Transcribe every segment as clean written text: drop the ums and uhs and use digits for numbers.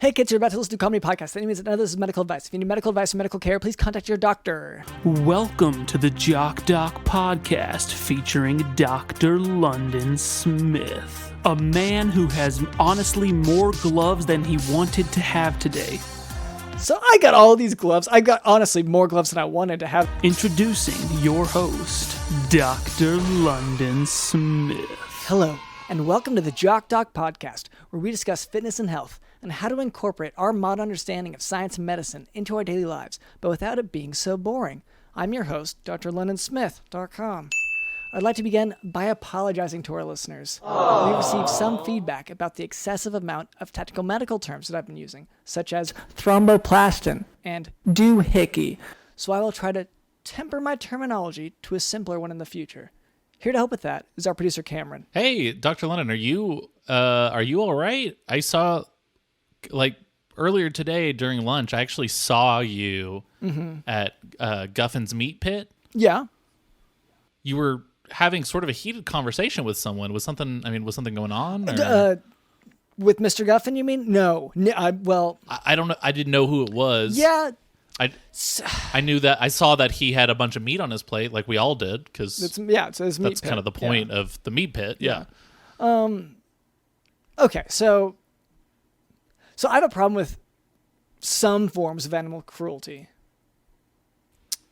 Hey kids, you're about to listen to a comedy podcast. That means that none of this is medical advice. If you need medical advice or medical care, please contact your doctor. Welcome to the Jock podcast featuring Dr. London Smith, a man who has honestly more gloves than he wanted to have today. So I got all these gloves. I got honestly more gloves than I wanted to have. Introducing your host, Dr. London Smith. Hello, and welcome to the Jock podcast, where we discuss fitness and health and how to incorporate our modern understanding of science and medicine into our daily lives, but without it being so boring. I'm your host, drlondonsmith.com. I'd like to begin by apologizing to our listeners. We received some feedback about the excessive amount of technical medical terms that I've been using, such as thromboplastin and doohickey. So I will try to temper my terminology to a simpler one in the future. Here to help with that is our producer, Cameron. Hey, Dr. London, are you all right? I saw, earlier today during lunch, I actually saw you at Guffin's Meat Pit. Yeah. You were having sort of a heated conversation with someone. Was something going on? Or? With Mr. Guffin, you mean? No. I don't know. I didn't know who it was. Yeah. I knew that. I saw that he had a bunch of meat on his plate, like we all did, because it's his meat that's pit. kind of the point of the meat pit. Yeah. Okay, so I have a problem with some forms of animal cruelty.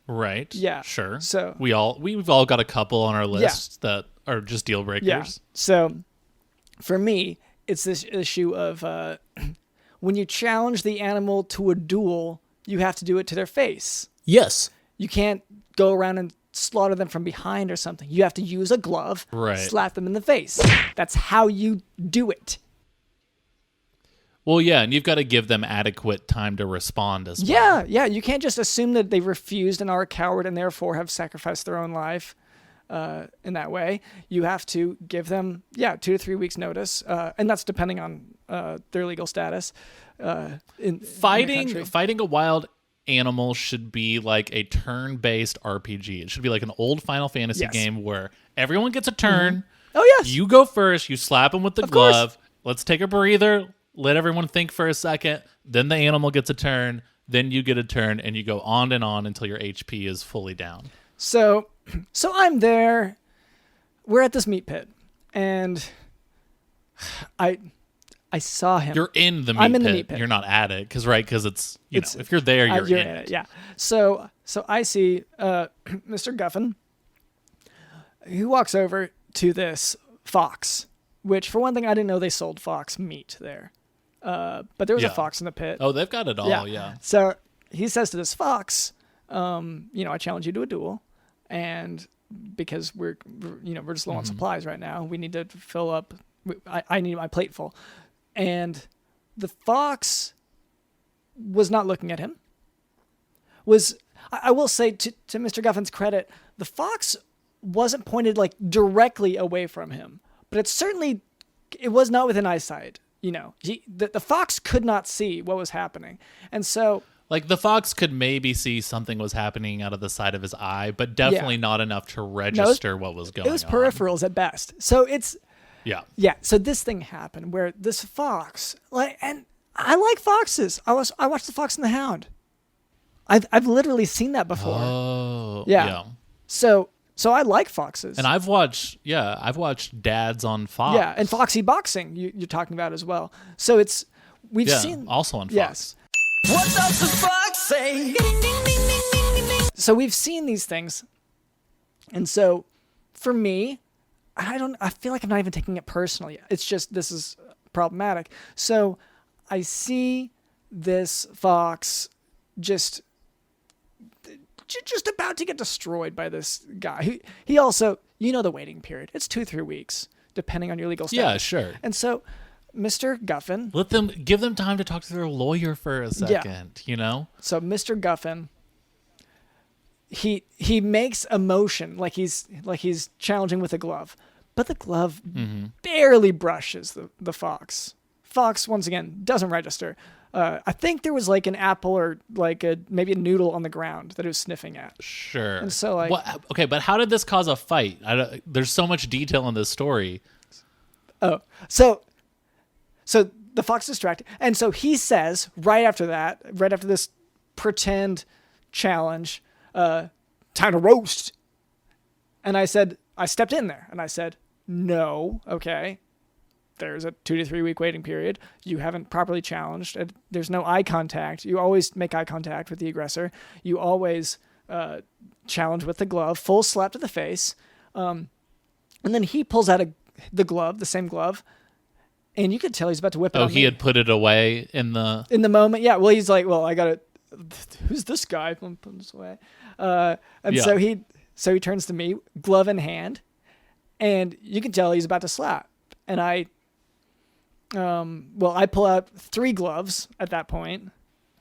Right. Yeah. Sure. So we've all got a couple on our list that are just deal breakers. Yeah. So for me, it's this issue of when you challenge the animal to a duel, you have to do it to their face. Yes. You can't go around and slaughter them from behind or something. You have to use a glove, slap them in the face. That's how you do it. Well, yeah, and you've got to give them adequate time to respond as well. Yeah. You can't just assume that they refused and are a coward and therefore have sacrificed their own life in that way. You have to give them, 2 to 3 weeks notice, and that's depending on their legal status. Fighting a wild animal should be like a turn-based RPG. It should be like an old Final Fantasy game where everyone gets a turn. Mm-hmm. Oh, yes. You go first. You slap them with the glove. Let's take a breather. Let everyone think for a second. Then the animal gets a turn. Then you get a turn, and you go on and on until your HP is fully down. So I'm there. We're at this meat pit, and I saw him. You're in the meat I'm in pit. the meat pit. You're not at it, because it's if you're there, you're in it. Yeah. So I see Mr. Guffin, who walks over to this fox, which for one thing I didn't know they sold fox meat there, but there was a fox in the pit. Oh, they've got it all. Yeah. So he says to this fox, I challenge you to a duel, and because we're just low on supplies right now, we need to fill up. I need my plate full. And the fox was not looking at him. I will say to Mr. Guffin's credit, the fox wasn't pointed directly away from him, but it was not within eyesight. The fox could not see what was happening. And so the fox could maybe see something was happening out of the side of his eye, but definitely not enough to register what was going on. It was peripherals at best. So it's Yeah. So this thing happened where this fox, and I like foxes. I watched The Fox and the Hound. I've literally seen that before. Oh. Yeah. So I like foxes. And I've watched Dads on Fox. Yeah, and Foxy Boxing you're talking about as well. So we've seen also on Fox. Yes. What does the fox say? So we've seen these things, and so for me, I feel like I'm not even taking it personally. It's just, this is problematic. So I see this fox just about to get destroyed by this guy. He also, the waiting period. It's 2-3 weeks, depending on your legal status. Yeah, sure. And so Mr. Guffin. Give them time to talk to their lawyer for a second, So Mr. Guffin, he makes a motion like he's challenging with a glove, but the glove barely brushes the fox. Fox, once again, doesn't register. I think there was an apple or maybe a noodle on the ground that it was sniffing at. Sure. And so okay, but how did this cause a fight? There's so much detail in this story. Oh, so the fox is distracted. And so he says, right after this pretend challenge, time to roast. And I stepped in there and I said, no, okay. There's a 2 to 3 week waiting period. You haven't properly challenged. There's no eye contact. You always make eye contact with the aggressor. You always challenge with the glove, full slap to the face. And then he pulls out the glove, the same glove, and you could tell he's about to whip it on me. He had put it away in the moment. Yeah. Well, he's like, well, I got to. Who's this guy? I'm putting this away. So he turns to me, glove in hand, and you can tell he's about to slap. And I pull out 3 gloves at that point,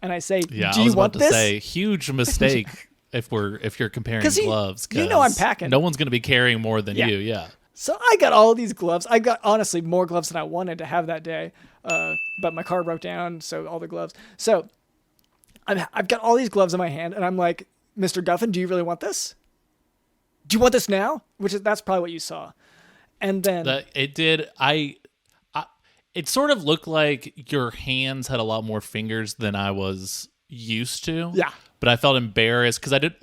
and I say, "Do you want this?" Say, huge mistake if you're comparing gloves. You know I'm packing. No one's going to be carrying more than you. Yeah. So I got all these gloves. I got honestly more gloves than I wanted to have that day, but my car broke down, so all the gloves. So I've got all these gloves in my hand, and I'm like, "Mr. Guffin, do you really want this? Do you want this now?" That's probably what you saw. And then it did. It sort of looked like your hands had a lot more fingers than I was used to. Yeah. But I felt embarrassed because I didn't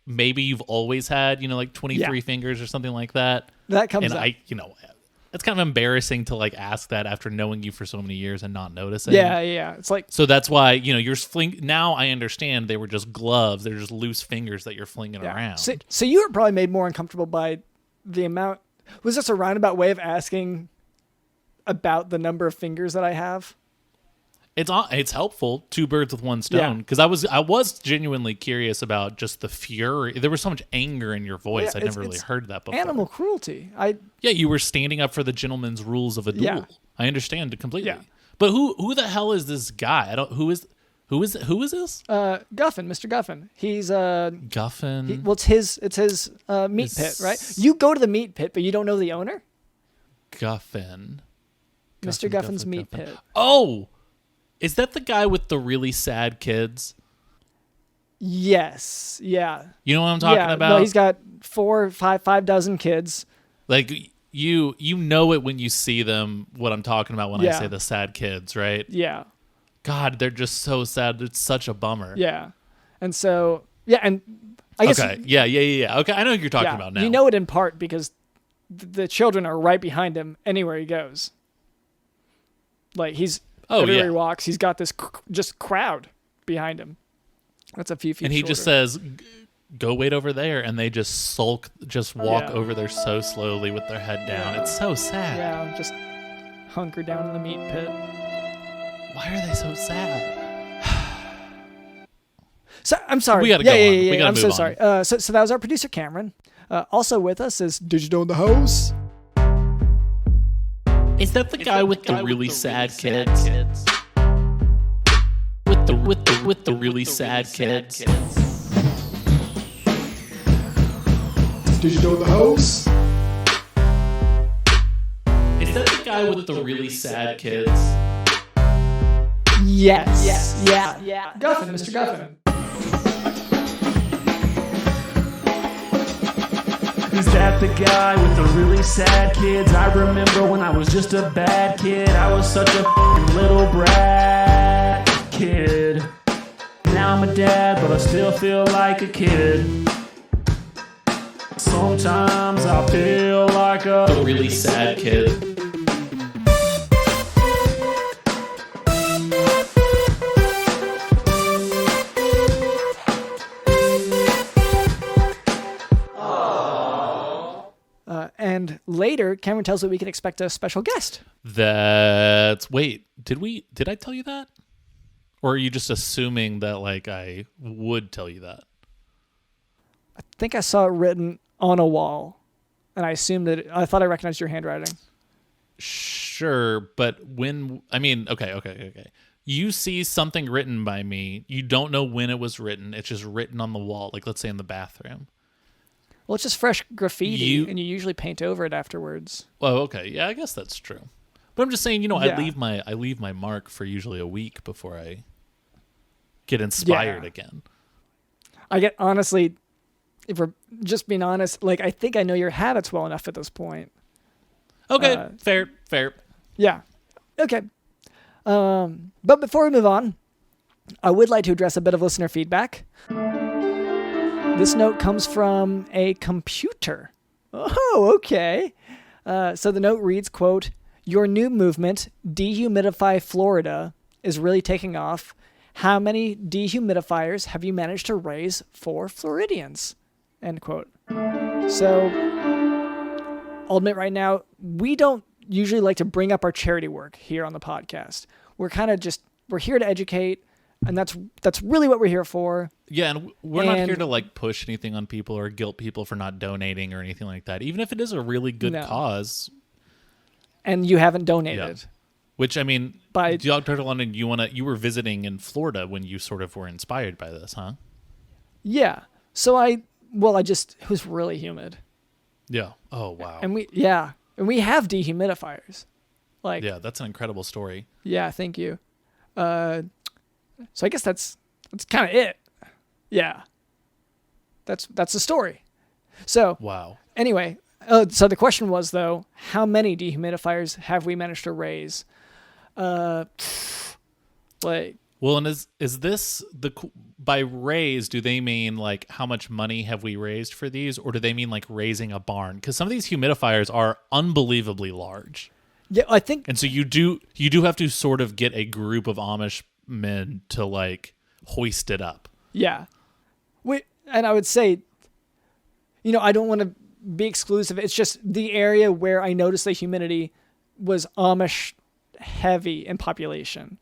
maybe you've always had, 23 fingers or something like that. That comes and up. It's kind of embarrassing to ask that after knowing you for so many years and not noticing. Yeah. It's like, so that's why, you're now I understand they were just gloves. They're just loose fingers that you're flinging around. So you were probably made more uncomfortable by the amount. Was this a roundabout way of asking about the number of fingers that I have? It's helpful. 2 birds with 1 stone. Because I was genuinely curious about just the fury. There was so much anger in your voice. I'd never really heard that before. Animal cruelty. You were standing up for the gentleman's rules of a duel. Yeah. I understand it completely. Yeah. But who the hell is this guy? Who is this? Guffin, Mr. Guffin. He's Guffin. It's his meat pit, right? You go to the meat pit, but you don't know the owner? Guffin. Mr. Guffin's meat pit. Oh! Is that the guy with the really sad kids? Yes. Yeah. You know what I'm talking about? No, he's got 5 dozen kids. You know it when you see them, what I'm talking about when I say the sad kids, right? Yeah. God, they're just so sad. It's such a bummer. Yeah. And so, and I guess. Okay. Yeah. Okay, I know what you're talking about now. You know it in part because the children are right behind him anywhere he goes. He's everywhere he walks, he's got this just crowd behind him. That's a few feet. And he shorter. just says, "Go wait over there," and they just sulk, just walk over there so slowly with their head down. It's so sad. Yeah, just hunker down in the meat pit. Why are they so sad? So I'm sorry. We gotta go on. We gotta I'm move so on. sorry. So that was our producer Cameron. Also with us is Digital in the House. Is that the guy with the really sad kids? With the really sad kids? Digital in the House. Is that the guy with the really sad kids? Yes. Yeah. Guffin, Mr. Guffin. Is that the guy with the really sad kids? I remember when I was just a bad kid. I was such a little brat kid. Now I'm a dad, but I still feel like a kid. Sometimes I feel like a really sad kid. And later, Cameron tells us we can expect a special guest. Wait, did I tell you that? Or are you just assuming that I would tell you that? I think I saw it written on a wall, and I thought I recognized your handwriting. Sure, but okay. You see something written by me, you don't know when it was written, it's just written on the wall, let's say in the bathroom. Well, it's just fresh graffiti, and you usually paint over it afterwards. Well, okay, yeah, I guess that's true. But I'm just saying, I leave my mark for usually a week before I get inspired again. I get, honestly, if we're just being honest, I think I know your habits well enough at this point. Okay, fair. Yeah. Okay. But before we move on, I would like to address a bit of listener feedback. This note comes from a computer. Oh, okay. So the note reads, quote, "Your new movement, Dehumidify Florida, is really taking off. How many dehumidifiers have you managed to raise for Floridians?" End quote. So I'll admit right now, we don't usually like to bring up our charity work here on the podcast. We're kind of we're here to educate, and that's really what we're here for. Yeah, and we're not here to like push anything on people or guilt people for not donating or anything like that. Even if it is a really good cause. And you haven't donated. Yeah. Which, I mean, Dr. London, you were visiting in Florida when you sort of were inspired by this, huh? Yeah. So it was really humid. Yeah. Oh, wow. And we have dehumidifiers. Yeah, that's an incredible story. Yeah, thank you. So I guess that's kind of it. Yeah. That's the story. So wow. Anyway, so the question was though, how many dehumidifiers have we managed to raise? Well, and is this by raise? Do they mean like how much money have we raised for these, or do they mean like raising a barn? Because some of these humidifiers are unbelievably large. Yeah, I think. And so you do have to sort of get a group of Amish men to like hoist it up. Yeah. And I would say, I don't want to be exclusive. It's just the area where I noticed the humidity was Amish heavy in population.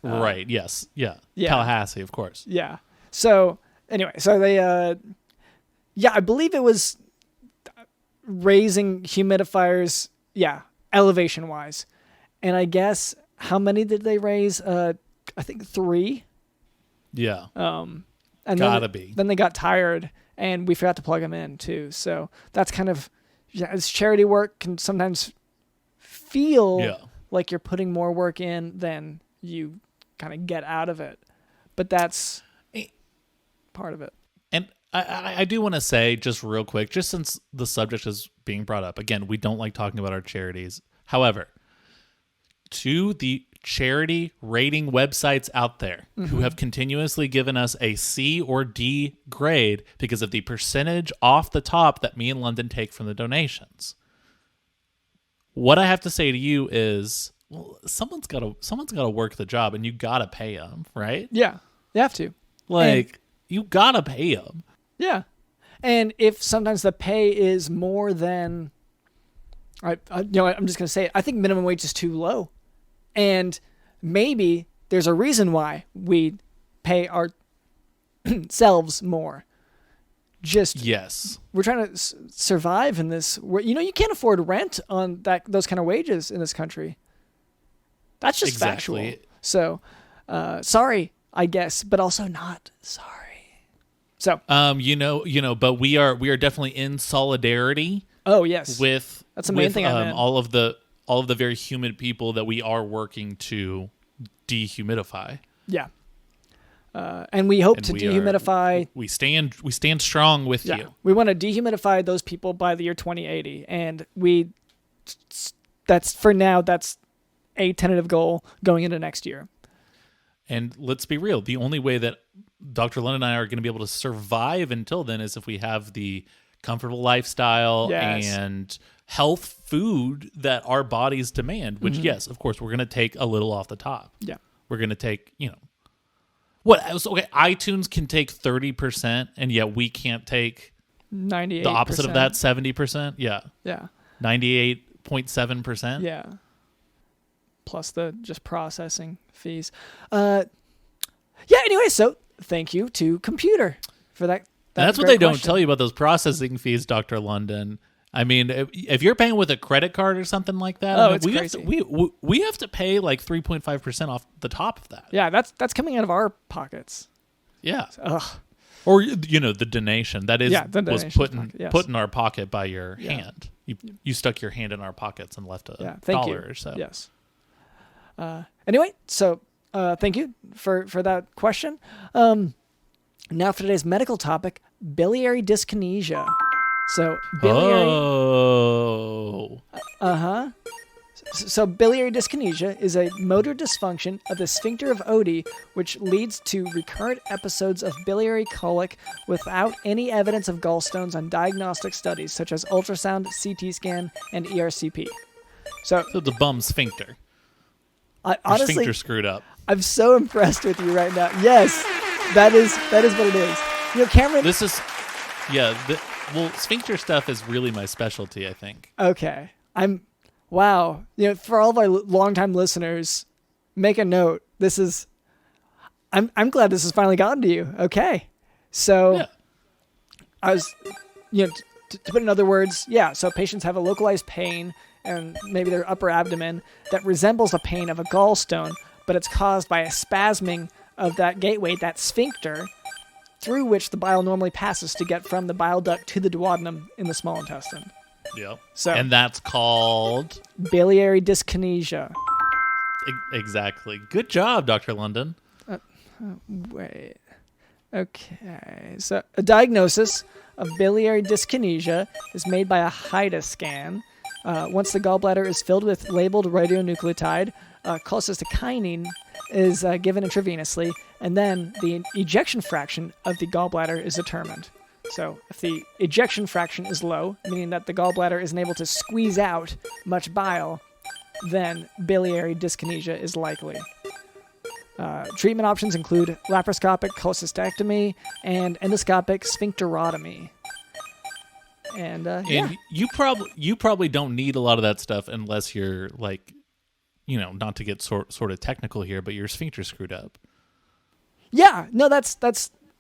Right. Yes. Yeah. Tallahassee, of course. Yeah. So anyway, they, I believe it was raising humidifiers. Yeah. Elevation wise. And I guess how many did they raise? I think 3. Yeah. And then they got tired and we forgot to plug them in too. So that's kind of, as charity work can sometimes feel like you're putting more work in than you kind of get out of it. But that's part of it. And I do want to say just real quick, just since the subject is being brought up, again, we don't like talking about our charities. However, to the charity rating websites out there who have continuously given us a C or D grade because of the percentage off the top that me and London take from the donations. What I have to say to you is, well, someone's got to work the job, and you got to pay them, right? Yeah, you have to. You got to pay them. Yeah. And if sometimes the pay is more than, I'm just going to say it, I think minimum wage is too low. And maybe there's a reason why we pay ourselves more. We're trying to survive in this. You can't afford rent on those kind of wages in this country. That's just factual. So, sorry, I guess, but also not sorry. So, but we are definitely in solidarity. Oh yes, that's the main thing I meant. all of the very humid people that we are working to dehumidify. Yeah. And we hope to dehumidify. We stand strong with you. We want to dehumidify those people by the year 2080, and that's a tentative goal going into next year. And let's be real, the only way that Dr. Lynn and I are going to be able to survive until then is if we have the comfortable lifestyle and health food that our bodies demand, which yes, of course, we're going to take a little off the top. Yeah. We're going to take, iTunes can take 30% and yet we can't take 98%. The opposite of that, 70%. Yeah. Yeah. 98.7%. Yeah. Plus the just processing fees. Anyway, so thank you to Computer for that. That's what they don't tell you about those processing fees, Dr. London. I mean, if you're paying with a credit card or something like that, it's crazy. We have to pay like 3.5% off the top of that. Yeah, that's coming out of our pockets. Yeah. Ugh. Or the donation that is was put in our pocket by your hand. You stuck your hand in our pockets and left a dollar or so. Yes. Anyway, so thank you for that question. Now for today's medical topic, biliary dyskinesia. So biliary. Oh. So biliary dyskinesia is a motor dysfunction of the sphincter of Oddi, which leads to recurrent episodes of biliary colic without any evidence of gallstones on diagnostic studies such as ultrasound, CT scan, and ERCP. So the bum sphincter. Your honestly, sphincter screwed up. I'm so impressed with you right now. Yes, that is what it is. You know, Cameron. This is, sphincter stuff is really my specialty, I think. Okay, wow. You know, for all of our longtime listeners, make a note. This is. I'm glad this has finally gotten to you. Okay, so Yeah. I was, to put in other words, yeah. So patients have a localized pain and maybe their upper abdomen that resembles the pain of a gallstone, but it's caused by a spasming of that gateway, that sphincter, through which the bile normally passes to get from the bile duct to the duodenum in the small intestine. Yep. So- and that's called Biliary dyskinesia. exactly. Good job, Dr. London. Wait. Okay. So a diagnosis of biliary dyskinesia is made by a HIDA scan. Once the gallbladder is filled with labeled radionucleotide, cholecystokinin is given intravenously, and then the ejection fraction of the gallbladder is determined. So if the ejection fraction is low, meaning that the gallbladder isn't able to squeeze out much bile, then biliary dyskinesia is likely. Treatment options include laparoscopic cholecystectomy and endoscopic sphincterotomy. And you probably don't need a lot of that stuff unless you're like, not to get sort of technical here, but your sphincter screwed up. Yeah, no, that's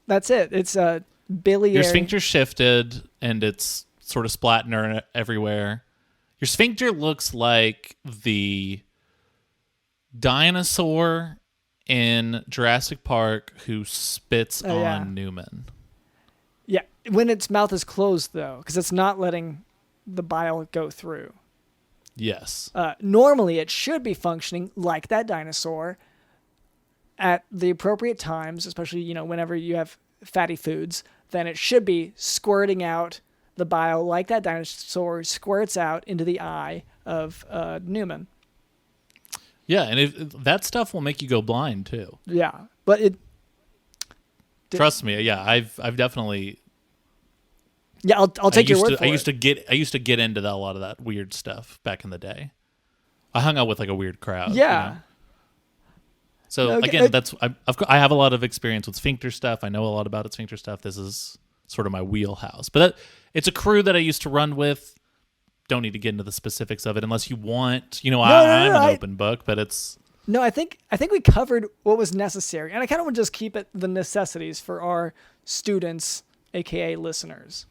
it. It's biliary. Your sphincter shifted and it's sort of splattered everywhere. Your sphincter looks like the dinosaur in Jurassic Park who spits on Newman. Yeah, when its mouth is closed, though, because it's not letting the bile go through. Yes. Normally, it should be functioning like that dinosaur at the appropriate times, especially, whenever you have fatty foods, then it should be squirting out the bile like that dinosaur squirts out into the eye of Newman. Yeah, and that stuff will make you go blind, too. Yeah, but it... Trust me, yeah, I've definitely... Yeah, I'll take your word for it. I used to get into a lot of that weird stuff back in the day. I hung out with like a weird crowd. Yeah. So again, I have a lot of experience with sphincter stuff. I know a lot about sphincter stuff. This is sort of my wheelhouse. But it's a crew that I used to run with. Don't need to get into the specifics of it unless you want. I'm an open book, but it's... No, I think we covered what was necessary. And I kind of want to just keep it the necessities for our students, aka listeners.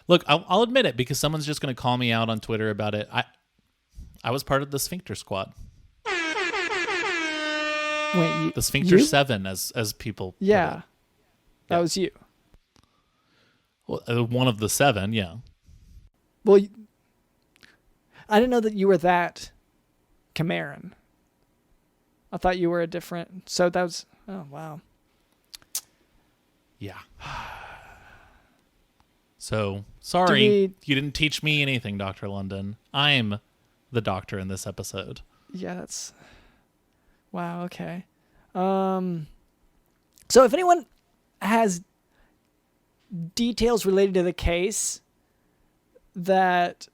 Look, I'll admit it because someone's just going to call me out on Twitter about it. I was part of the Sphincter Squad. Wait, the Sphincter you? 7, as people. Yeah, that was you. Well, one of the 7, yeah. Well, I didn't know that you were that Cameron. I thought you were a different. So that was. Oh wow. Yeah. So sorry you didn't teach me anything, Dr. London. I'm the doctor in this episode. Yeah, that's. Wow. Okay. So if anyone has details related to the case that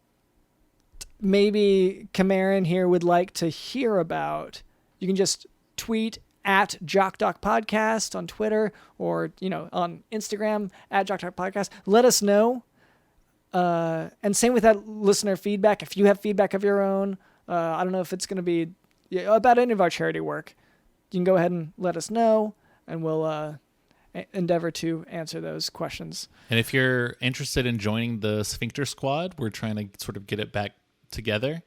maybe Cameron here would like to hear about, you can just tweet at JockDoc Podcast on Twitter or, on Instagram at JockDoc Podcast. Let us know. And same with that listener feedback. If you have feedback of your own, I don't know if it's going to be about any of our charity work, you can go ahead and let us know, and we'll endeavor to answer those questions. And if you're interested in joining the Sphincter Squad, we're trying to sort of get it back together.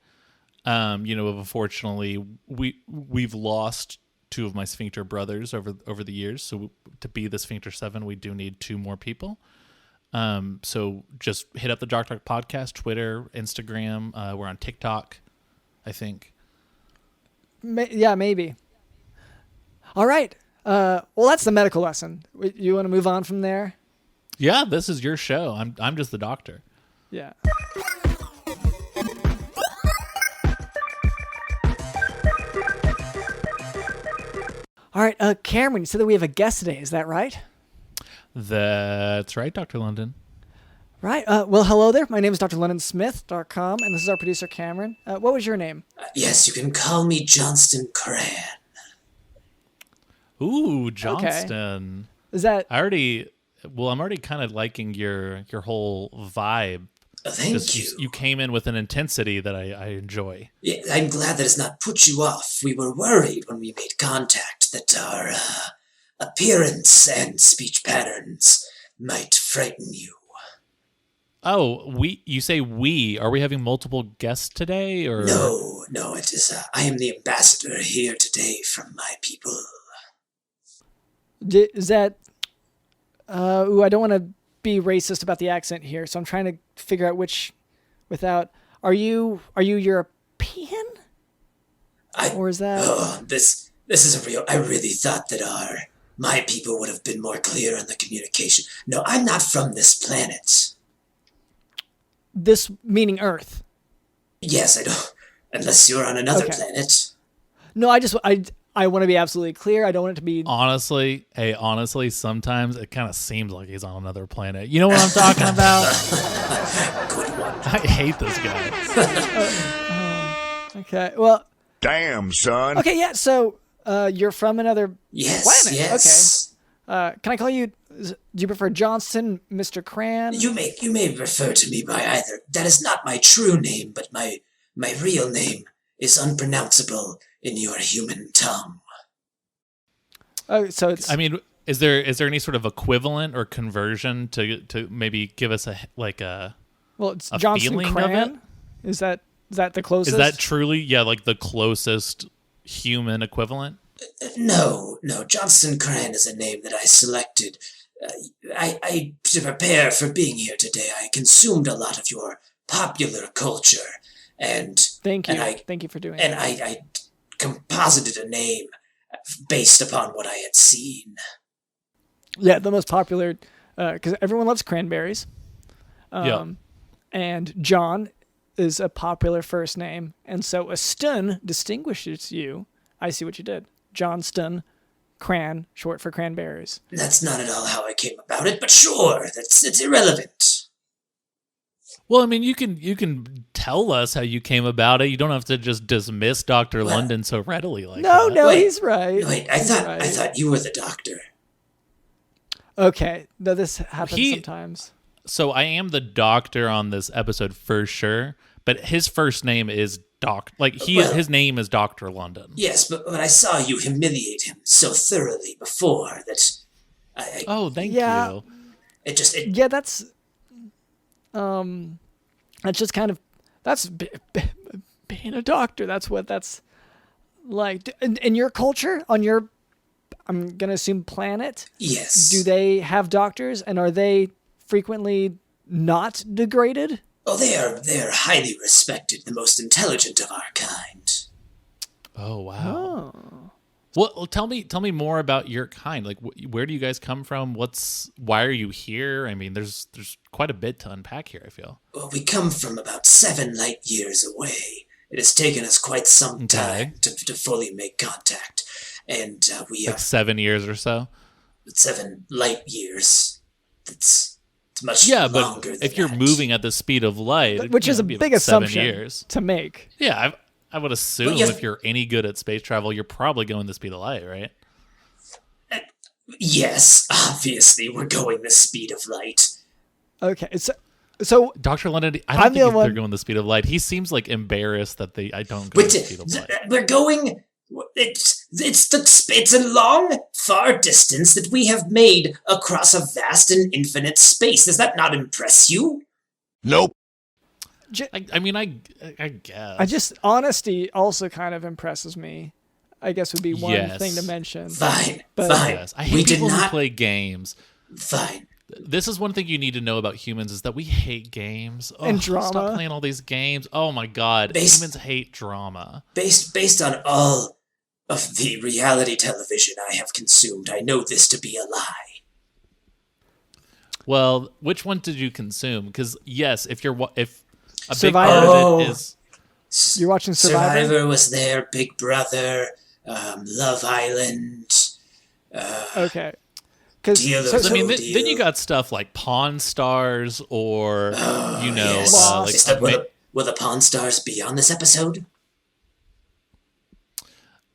Unfortunately, we've lost 2 of my Sphincter brothers over the years. So to be the Sphincter 7, we do need 2 more people. So just hit up the Jock Talk Podcast, Twitter, Instagram. We're on TikTok, I think. Yeah, maybe. All right. Well, that's the medical lesson. You want to move on from there? Yeah, this is your show. I'm just the doctor. Yeah. All right, Cameron, you said that we have a guest today. Is that right? That's right, Dr. London. Right. Well, hello there. My name is drlondonsmith.com, and this is our producer, Cameron. What was your name? Yes, you can call me Johnston Cran. Ooh, Johnston. Is that... I'm already kind of liking your whole vibe. Thank you. You came in with an intensity that I enjoy. Yeah, I'm glad that has not put you off. We were worried when we made contact that our appearance and speech patterns might frighten you. Oh, you say we. Are we having multiple guests today? Or No, it is, I am the ambassador here today from my people. Is that... I don't want to be racist about the accent here, so I'm trying to figure out which... Without... Are you European? Or is that... Oh, this is a real... I really thought that my people would have been more clear on the communication. No, I'm not from this planet. This meaning Earth? Yes, I don't... Unless you're on another planet. No, I want to be absolutely clear. I don't want it to be... Honestly, sometimes it kind of seems like he's on another planet. You know what I'm talking about? Good one. I hate this guy. Okay, well... Damn, son. Okay, yeah, so you're from another planet. Yes. Okay. Can I call you... Do you prefer Johnston, Mr. Cran? You may refer to me by either. That is not my true name, but my real name is unpronounceable in your human tongue. Oh, so it's... I mean, is there any sort of equivalent or conversion to maybe give us a Well, it's a Johnston feeling Cran. of Is that the closest? Is that truly, like the closest human equivalent? No. Johnston Cran is a name that I selected. To prepare for being here today, I consumed a lot of your popular culture, and Thank you. And Thank you for doing and that. I composited a name based upon what I had seen. Yeah, the most popular, because everyone loves cranberries. Yeah. And John is a popular first name, and so a stun distinguishes you. I see what you did. Johnston Cran, short for cranberries. That's not at all how I came about it, but sure, it's irrelevant. Well, I mean, you can tell us how you came about it. You don't have to just dismiss Dr. London so readily like that. No, Wait, he's right. Wait, I thought you were the doctor. Okay, no, this happens sometimes. So I am the doctor on this episode for sure, but his first name is his name is Dr. London. Yes, but I saw you humiliate him so thoroughly before that Thank you. Yeah, that's just kind of being a doctor. That's what that's like. In your culture, on your, I'm gonna assume planet. Yes. Do they have doctors, and are they frequently not degraded? Oh, they are highly respected, the most intelligent of our kind. Oh wow. Oh. Well, tell me more about your kind. Like, where do you guys come from? Why are you here? I mean, there's quite a bit to unpack here, I feel. Well, we come from about 7 light years away. It has taken us quite some time to fully make contact, and we like 7 years or so. 7 light years. It's much longer but than if you're that. moving at the speed of light, which is a big assumption 7 years to make. Yeah, I would assume if you're any good at space travel, you're probably going the speed of light, right? Yes, obviously we're going the speed of light. Okay, so Dr. London, I don't think they're going the speed of light. He seems like embarrassed that I don't go the speed of light. We're going. It's a long, far distance that we have made across a vast and infinite space. Does that not impress you? Nope. I mean, I guess. Honesty also kind of impresses me. I guess would be one thing to mention. Fine. Yes. I hate people who play games. Fine. This is one thing you need to know about humans is that we hate games. And drama. Stop playing all these games. Oh my god. Humans hate drama. Based on all of the reality television I have consumed, I know this to be a lie. Well, which one did you consume? Because yes, if a Survivor. big part of it is you're watching Survivor. Survivor was there, Big Brother, Love Island. Okay. Because Dealers, I mean, will then you deal. got stuff like Pawn Stars or, Yes. like Is that, will the Pawn Stars be on this episode?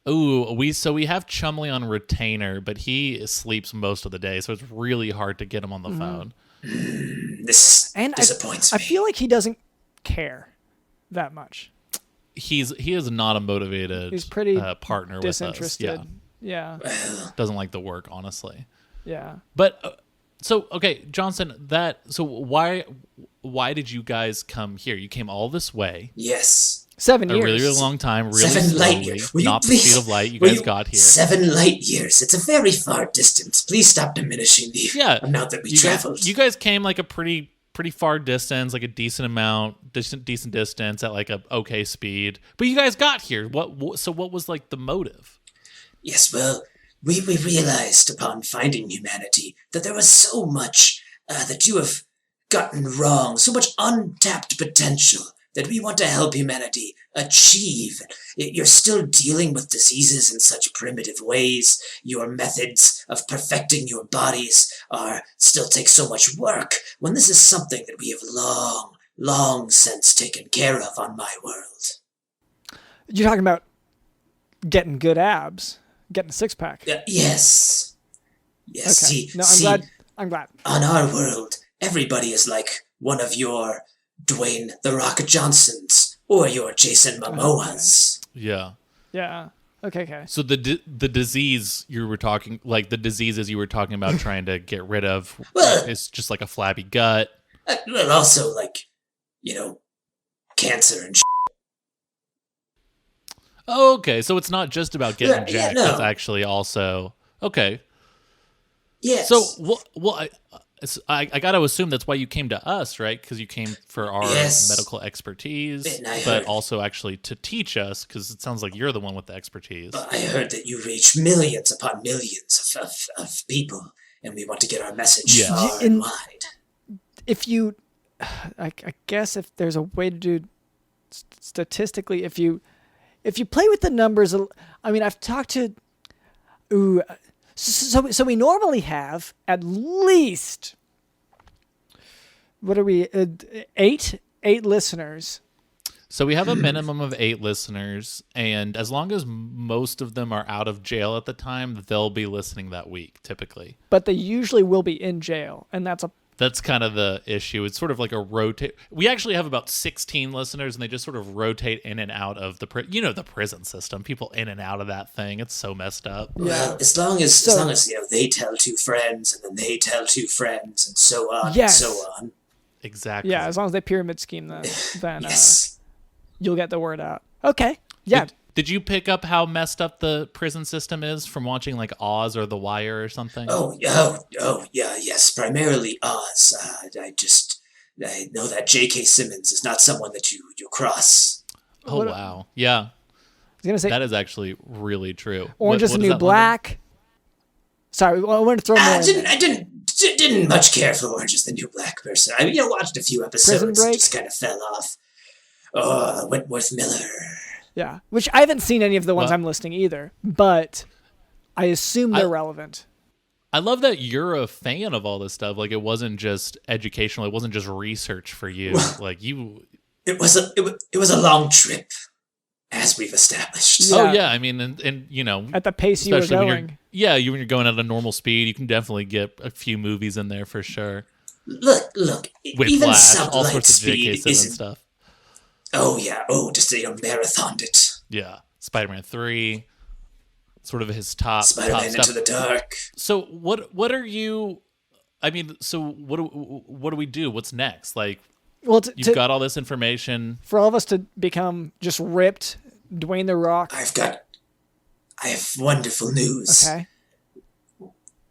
ooh, we have Chumley on retainer, but he sleeps most of the day, so it's really hard to get him on the phone. This disappoints I me. feel like he doesn't care that much. He is not a motivated He's pretty partner with us. disinterested. Yeah. Doesn't like the work, honestly. Yeah. But so okay, Johnston, why did you guys come here? You came all this way, Yes. 7 a years. really, really long time, really 7 light slowly, years. Will you not the please- speed of light. You will guys got here. 7 light years. It's a very far distance. Please stop diminishing the Yeah, amount that we you traveled. Guys, you guys came like a pretty far distance, like a decent amount, decent distance at like a okay speed. But you guys got here. So what was like the motive? Yes, well, we realized upon finding humanity that there was so much that you have gotten wrong, so much untapped potential that we want to help humanity achieve. You're still dealing with diseases in such primitive ways. Your methods of perfecting your bodies still take so much work, when this is something that we have long since taken care of on my world. You're talking about getting good abs, getting a six-pack. Yes. Yes, Okay. see, I'm glad. on our world, everybody is like one of your Dwayne "The Rock" Johnsons or your Jason Momoas. Yeah. Yeah. Okay. So the disease you were talking, like the diseases you were talking about trying to get rid of, Well- is just like a flabby gut. Well, also, like, cancer and Oh, okay, so it's not just about getting Yeah, jacked. no. It's actually also okay. Yes. So I got to assume that's why you came to us, right? Because you came for our Yes. medical expertise, And I but heard- also actually to teach us, because it sounds like you're the one with the expertise. I heard that you reach millions upon millions of people, and we want to get our message Yeah. far In- and wide. If you, I guess if there's a way to do statistically, if you play with the numbers, I mean, I've talked to, so we normally have at least, what are we, 8 listeners. So we have a minimum of 8 listeners, and as long as most of them are out of jail at the time, they'll be listening that week, typically. But they usually will be in jail, and That's kind of the issue. It's sort of like a rotate. We actually have about 16 listeners, and they just sort of rotate in and out of the the prison system. People in and out of that thing. It's so messed up. Well, as long as they tell 2 friends, and then they tell 2 friends, and so on Yes. and so on. Exactly. yeah. As long as they pyramid scheme then Yes. you'll get the word out. Okay, yeah. Did you pick up how messed up the prison system is from watching like Oz or The Wire or something? Oh, yeah, yes, primarily Oz. I know that J.K. Simmons is not someone that you cross. Oh, wow. Yeah. I was gonna say That is actually really true. Orange is the New that, London? Black. Sorry, I wanted to throw more. I didn't much care for Orange is the New Black person. I watched a few episodes Prison and Break? just kind of fell off. Oh, Wentworth Miller. Yeah, which I haven't seen any of the ones Well- I'm listing either, but I assume they're relevant. I love that you're a fan of all this stuff. Like, it wasn't just educational. It wasn't just research for you. Like, you... It was a long trip, as we've established. Yeah. Oh, yeah. I mean, and At the pace you were especially going. when you're going at a normal speed, you can definitely get a few movies in there for sure. Look, With even Flash, all sublight sorts of J.K. speed Simmons isn't. stuff. Oh yeah, just marathoned it. Yeah. Spider-Man 3, sort of his top Spider-Man stuff. Into the Dark. So what are you... I mean, so what do we do? What's next? Like, Well, you've got all this information. for all of us to become just ripped, Dwayne the Rock. I have wonderful news. Okay.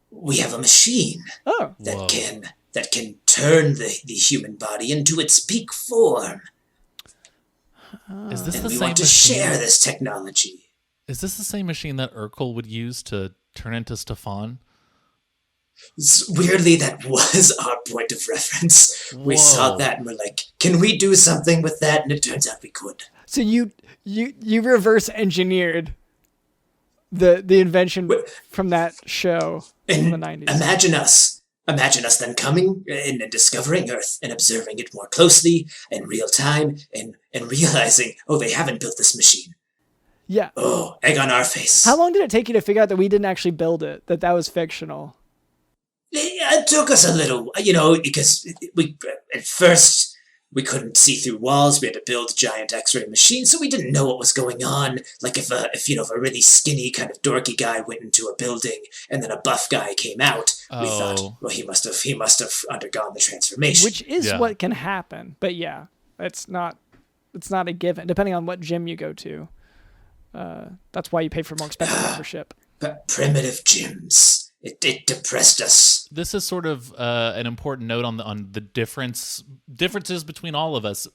We have a machine Oh, Whoa. that can turn the human body into its peak form. Is this And the we same want to machine? share this technology. Is this the same machine that Urkel would use to turn into Stefan? Weirdly, that was our point of reference. We saw Whoa. that and we're like, can we do something with that? And it turns out we could. so you reverse engineered the invention from that show in the 90s. Imagine us then coming in and discovering Earth and observing it more closely in real time and realizing, oh, they haven't built this machine. Yeah. Oh, egg on our face. How long did it take you to figure out that we didn't actually build it, that was fictional? It took us a little, because at first we couldn't see through walls. We had to build a giant X-ray machine, so we didn't know what was going on. Like if a really skinny kind of dorky guy went into a building and then a buff guy came out, we thought, well, he must have undergone the transformation, which is what can happen. But yeah, it's not a given. Depending on what gym you go to, that's why you pay for more expensive membership. But primitive gyms. It depressed us. This is sort of an important note on the differences between all of us.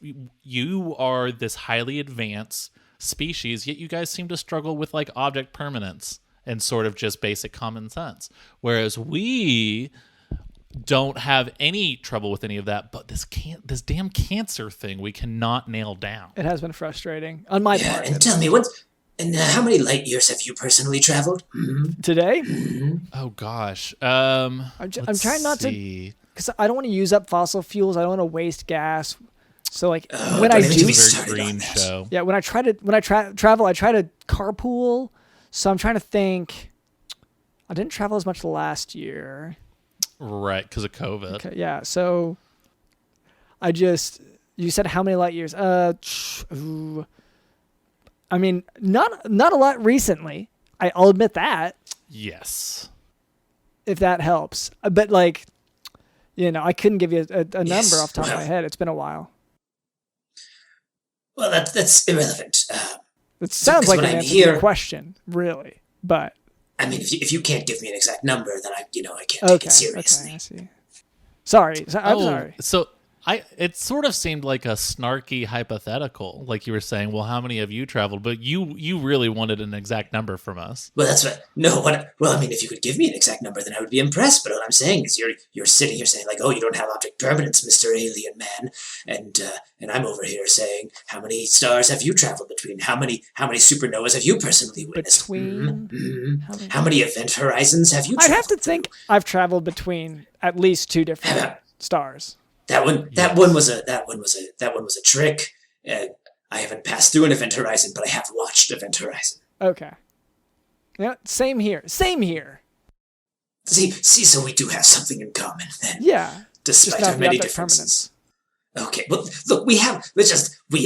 You are this highly advanced species, yet you guys seem to struggle with like object permanence and sort of just basic common sense. Whereas we don't have any trouble with any of that, but this damn cancer thing we cannot nail down. It has been frustrating on my part. And tell me how many light years have you personally traveled? Mm-hmm. Today? Mm-hmm. Oh gosh. I'm trying not to, because I don't want to use up fossil fuels. I don't want to waste gas. So like when I do, green show. Yeah, when I travel, I try to carpool. So I'm trying to think. I didn't travel as much last year. Right, because of COVID. Okay, yeah, so you said how many light years? I mean, not a lot recently. I'll admit that. Yes. If that helps. But like, I couldn't give you a number off the top of my head. It's been a while. Well, that's irrelevant. It sounds like an answer to your question, really. But I mean, if you can't give me an exact number, then I can't take it seriously. Okay, I see. Sorry. I'm sorry. So it sort of seemed like a snarky hypothetical, like you were saying, well, how many have you traveled? But you really wanted an exact number from us. Well, that's right. Well, I mean, if you could give me an exact number, then I would be impressed. But what I'm saying is you're sitting here saying like, oh, you don't have object permanence, Mr. Alien Man. And I'm over here saying, how many stars have you traveled between? How many supernovas have you personally witnessed? How many event horizons have you traveled? I'd have to think I've traveled between at least two different stars. That one was a trick. I haven't passed through an event horizon, but I have watched Event Horizon. Okay. Yeah, same here. See, so we do have something in common then. Yeah. Despite our many differences. Okay, well, look, we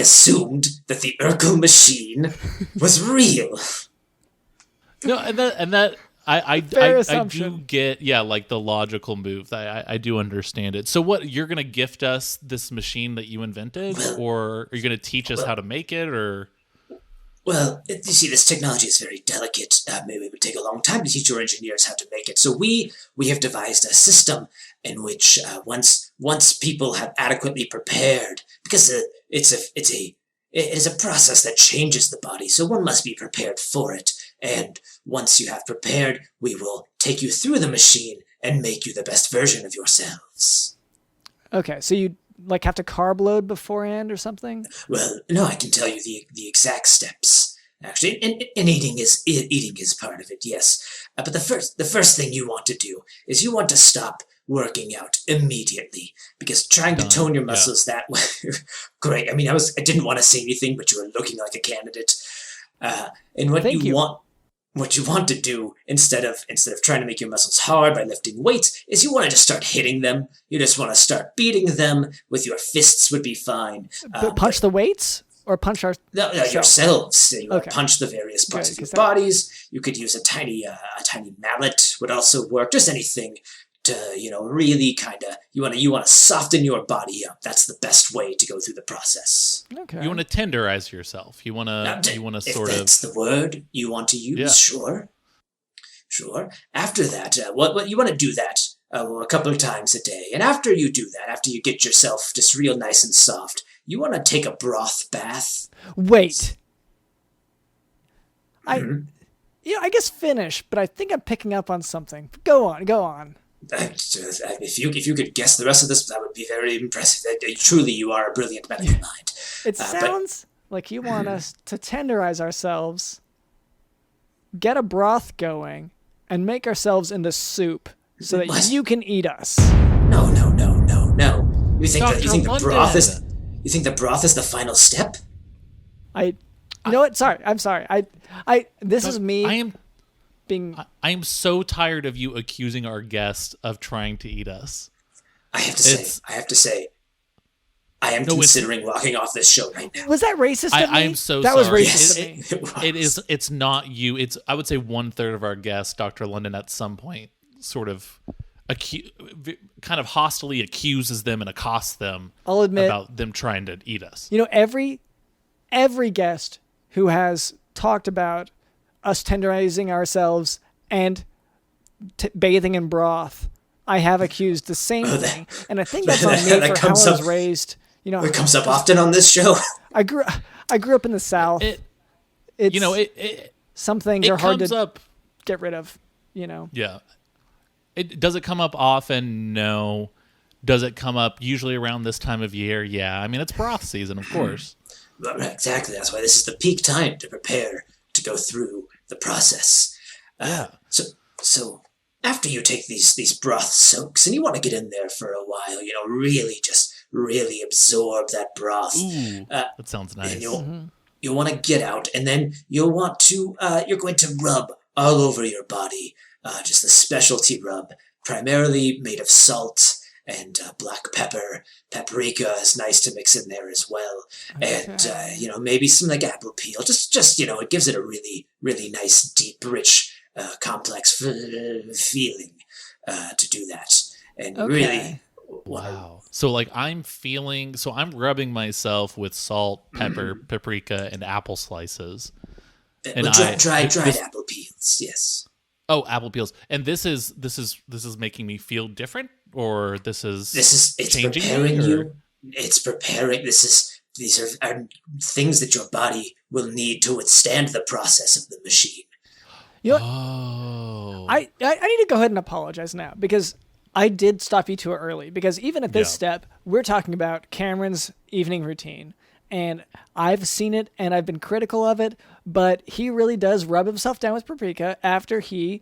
assumed that the Urkel machine was real. No, and that I do get, like the logical move. I do understand it. So what, you're going to gift us this machine that you invented, or are you going to teach us how to make it, or? Well, you see, this technology is very delicate. Maybe it would take a long time to teach your engineers how to make it. So we have devised a system in which once people have adequately prepared, because it is a process that changes the body, so one must be prepared for it. And once you have prepared, we will take you through the machine and make you the best version of yourselves. Okay, so you have to carb load beforehand or something? Well, no, I can tell you the exact steps. Actually, and eating is part of it, yes. But the first thing you want to do is you want to stop working out immediately, because trying to tone your muscles that way. Great. I mean, I didn't want to say anything, but you were looking like a candidate. And what you want to do instead of trying to make your muscles hard by lifting weights is you want to just start hitting them. You just want to start beating them with your fists would be fine. But punch the weights or punch our yourselves. You want to punch the various parts of your bodies. You could use a tiny mallet would also work. Just anything to really kind of you want to soften your body up. That's the best way to go through the process. Okay. You want to tenderize yourself. You want to sort of. That's the word you want to use. Yeah. Sure. After that, what you want to do that a couple of times a day, and after you do that, after you get yourself just real nice and soft, you want to take a broth bath. Wait. I guess finish, but I think I'm picking up on something. Go on. If you could guess the rest of this, that would be very impressive. Truly, you are a brilliant medical mind. It sounds like you want us to tenderize ourselves, get a broth going and make ourselves into soup so that What? you can eat us. No. You think Dr. the broth is London. you think the broth is the final step? You know what? Sorry. I'm sorry. This is me I am being... I am so tired of you accusing our guest of trying to eat us. I have to say, I am considering walking off this show right now. Was that racist of me? I am so that sorry. was racist of me. It was. It is. It's not you. It's, I would say, 1/3 of our guests, Dr. London, at some point sort of kind of hostily accuses them and accosts them I'll admit, about them trying to eat us. you know, every guest who has talked about us tenderizing ourselves and bathing in broth, I have accused the same thing, and I think that's on me that for how I comes was up- raised. You know, It comes up often on this show. I grew up in the South. It's, some things are hard comes to up. get rid of. You know, Yeah. Does it come up often? No. Does it come up usually around this time of year? Yeah. I mean, it's broth season, of course. Exactly. That's why this is the peak time to prepare to go through the process. So after you take these broth soaks and you want to get in there for a while, really absorb that broth. Ooh, that sounds nice. And you'll want to get out, and then you'll want to you're going to rub all over your body, just a specialty rub, primarily made of salt and black pepper. Paprika is nice to mix in there as well, and maybe some like apple peel. Just it gives it a really really nice, deep, rich, complex feeling to do that, and really. Wow. So I'm rubbing myself with salt, pepper, paprika, and apple slices. And dried apple peels, yes. Oh, apple peels. And this is making me feel different, or it's changing preparing me, or? you. It's preparing. These are things that your body will need to withstand the process of the machine. you know, Oh. I need to go ahead and apologize now because I did stop you too early, because even at this step, we're talking about Cameron's evening routine. And I've seen it and I've been critical of it, but he really does rub himself down with paprika after he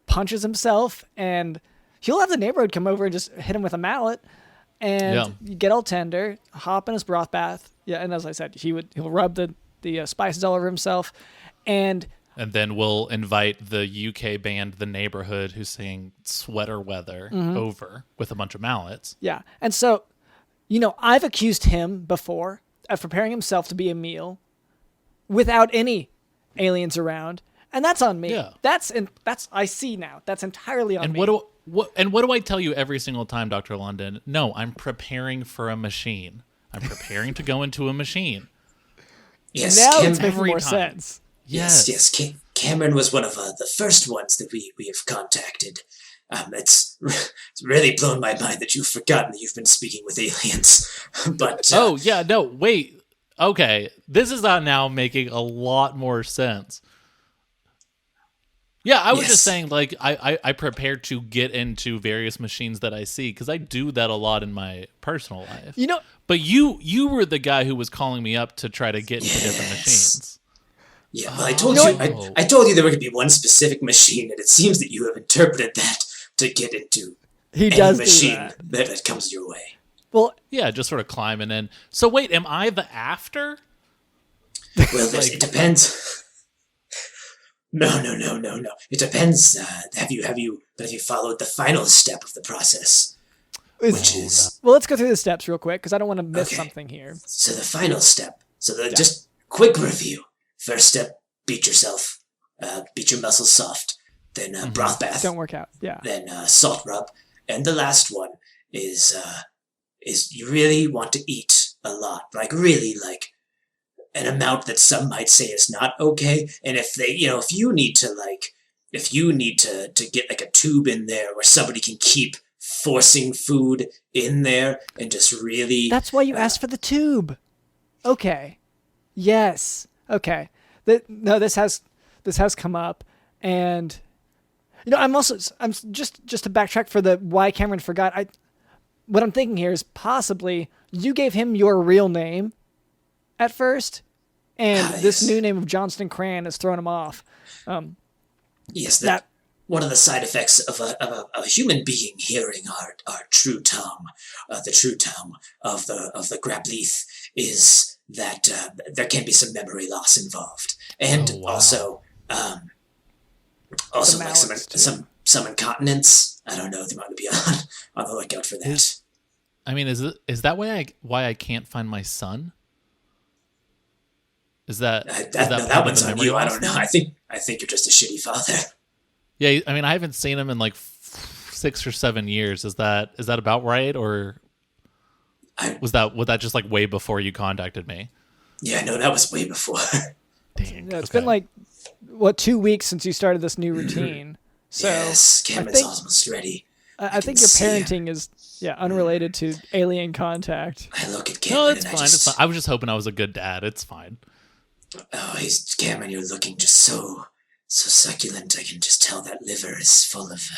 punches himself, and he'll have the neighborhood come over and just hit him with a mallet and get all tender, hop in his broth bath. Yeah, and as I said, he'll rub the spices all over himself, and then we'll invite the UK band The Neighborhood, who's singing Sweater Weather, over with a bunch of mallets. yeah. And so, I've accused him before of preparing himself to be a meal without any aliens around, and that's on me. Yeah. That's I see now. That's entirely on And me. what do I tell you every single time, Dr. London? No, I'm preparing for a machine. I'm preparing to go into a machine. Yes, now Cam- it's making every more time. sense. Yes. Cameron was one of the first ones that we have contacted. It's really blown my mind that you've forgotten that you've been speaking with aliens. But Oh, yeah, no, wait. Okay, this is now making a lot more sense. Yeah, I was just saying, I prepare to get into various machines that I see, because I do that a lot in my personal life. But you were the guy who was calling me up to try to get into different machines. Yeah, well, I told you. I told you there would be one specific machine, and it seems that you have interpreted that to get into He any does do machine that. that comes your way. Well, Yeah, just sort of climbing in. So wait, am I the after? Well, it depends. No. It depends. Have you followed the final step of the process, which is well, let's go through the steps real quick because I don't want to miss Okay. something here. so the final step. Just quick review. First step: beat yourself, beat your muscles soft. Then broth bath. Don't work out. Yeah. Then salt rub, and the last one is you really want to eat a lot, really an amount that some might say is not okay. And if you need to get like a tube in there where somebody can keep forcing food in there and just really. That's why you asked for the tube. Okay. Yes. Okay. This has come up, and I'm just to backtrack for the why Cameron forgot. What I'm thinking here is possibly you gave him your real name at first, And this yes. new name of Johnston Cran has thrown him off. Yes, that one of the side effects of a human being hearing our true tongue, the true tongue of the Grableith, is that there can be some memory loss involved, and also like some incontinence. I don't know. They might be on the lookout for that. Is that why I can't find my son? Is that that one's on you? I don't know. I think you're just a shitty father. Yeah, I mean, I haven't seen him in like 6 or 7 years. Is that about right, or was that just like way before you contacted me? Yeah, no, that was way before. Dang, it's been like 2 weeks since you started this new routine. So yes, Cameron's almost ready. I think your parenting is unrelated to alien contact. I look at Cameron. No, it's fine. It's fine. I was just hoping I was a good dad. It's fine. Oh, Cameron, you're looking just so succulent. I can just tell that liver is full of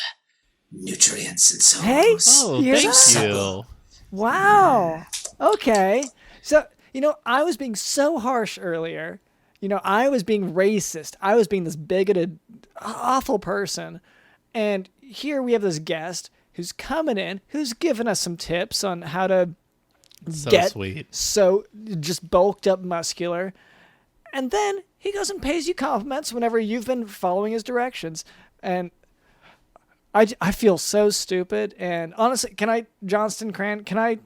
nutrients and so. Hey, thank you. Wow. Okay. So, I was being so harsh earlier. I was being racist. I was being this bigoted, awful person. And here we have this guest who's coming in, who's giving us some tips on how to get sweet. So just bulked up muscular. And then he goes and pays you compliments whenever you've been following his directions. And I feel so stupid. And honestly, Johnston Cran, I